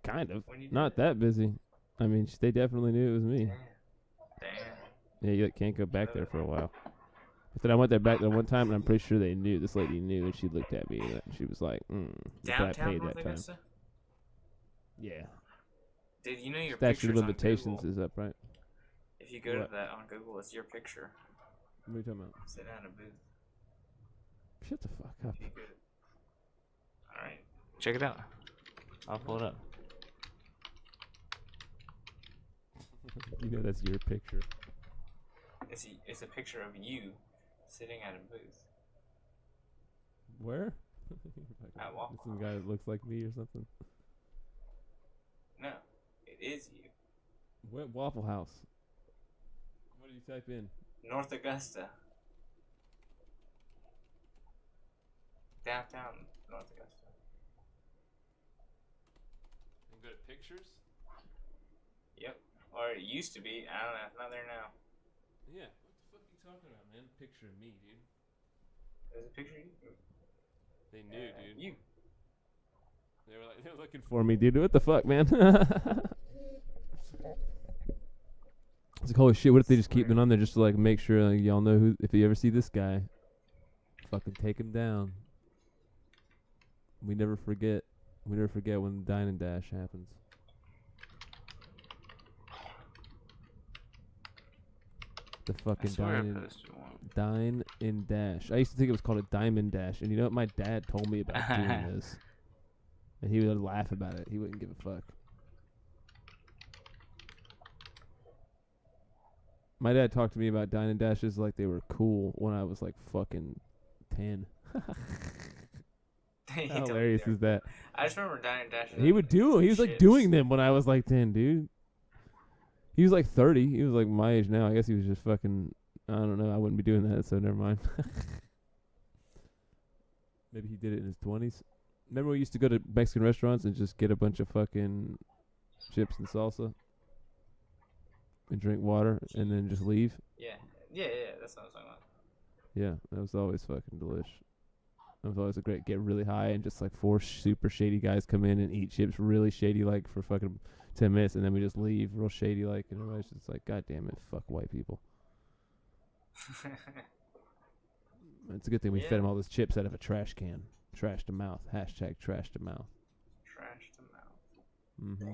Kind of. Not that busy. I mean, they definitely knew it was me. Damn. Yeah, you can't go back there for a while. But then I went there back there one time, and I'm pretty sure they knew. This lady knew, and she looked at me, and she was like, Downtown I paid North that time. Augusta? Yeah. Dude, you know your Statute of picture's limitations on Google. is up, right? If you go to that on Google, it's your picture. What are you talking about? Sit down in a booth. Shut the fuck up. Alright. Check it out. I'll pull it up. You know that's your picture. It's a picture of you sitting at a booth. Where? At Waffle Some guy that looks like me or something. No, it is you. What Waffle House? What did you type in? North Augusta. Downtown North Augusta. And go to pictures? Yep. Or it used to be. I don't know. It's not there now. Yeah. What the fuck are you talking about, man? Picture of me, dude. There's a picture of you. They knew, dude. You. They were looking for me, dude. What the fuck, man? It's like, holy shit, what if they just keep it on there just to like make sure like, y'all know who, if you ever see this guy, fucking take him down. We never forget. We never forget when the dine and dash happens. The fucking dine and dash. I used to think it was called a diamond dash, and you know what? My dad told me about doing this, and he would laugh about it. He wouldn't give a fuck. My dad talked to me about dine and dashes like they were cool when I was like fucking 10. How hilarious is that? I just remember dine and dashes. He would do them. He was like doing them when I was like 10, dude. He was like 30. He was like my age now. I guess he was just fucking, I don't know. I wouldn't be doing that, so never mind. Maybe he did it in his 20s. Remember we used to go to Mexican restaurants and just get a bunch of fucking chips and salsa and drink water and then just leave? Yeah. That's what I was talking about. Yeah, that was always fucking delish. It was always a great get really high and just like 4 super shady guys come in and eat chips really shady like for fucking 10 minutes and then we just leave real shady like and everybody's just like, God damn it, fuck white people. It's a good thing we fed them all those chips out of a trash can. Trash to mouth. Hashtag trash to mouth. Trash to mouth. Mm-hmm.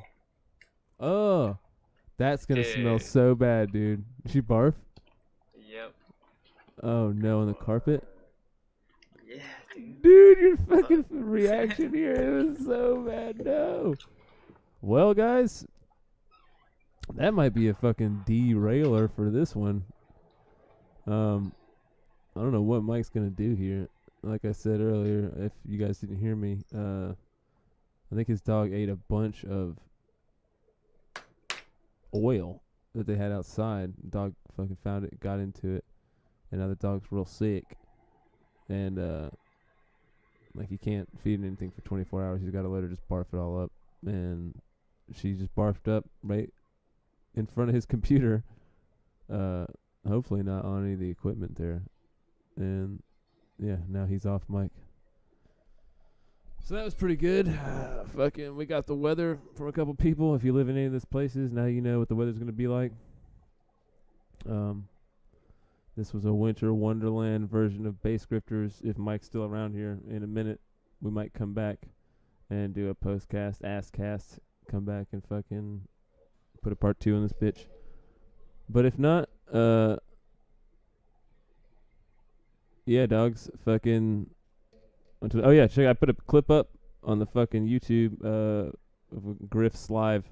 Oh, that's gonna smell so bad, dude. Did she barf? Yep. Oh no, on the carpet? Yeah, dude. Dude, your fucking reaction here, it was so bad. No. Well, guys, that might be a fucking derailer for this one. I don't know what Mike's gonna do here. Like I said earlier, if you guys didn't hear me, I think his dog ate a bunch of oil that they had outside. The dog fucking found it, got into it, and now the dog's real sick. And like he can't feed it anything for 24 hours. He's got to let her just barf it all up, and she just barfed up right in front of his computer. Hopefully not on any of the equipment there. And yeah, now he's off mic. So that was pretty good. Fucking, we got the weather from a couple people. If you live in any of these places, now you know what the weather's going to be like. This was a winter wonderland version of Bass Grifters. If Mike's still around here in a minute, we might come back and do a postcast, asscast, come back and fucking put a part 2 on this bitch. But if not, yeah, dogs, fucking... Oh yeah, check! I put a clip up on the fucking YouTube of Griff's live.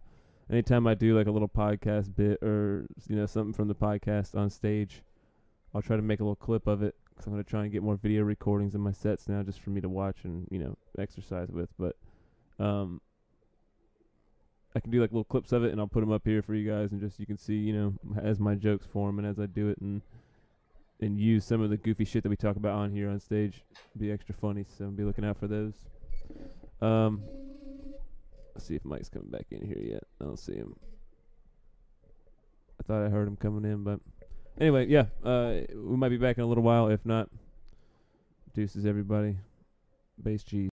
Anytime I do like a little podcast bit or something from the podcast on stage, I'll try to make a little clip of it because I'm gonna try and get more video recordings in my sets now, just for me to watch and exercise with. But I can do like little clips of it and I'll put them up here for you guys and just you can see as my jokes form and as I do it and use some of the goofy shit that we talk about on here on stage. Be extra funny, so be looking out for those. Let's see if Mike's coming back in here yet. I don't see him. I thought I heard him coming in, but anyway, yeah, we might be back in a little while. If not, deuces everybody. Bass G.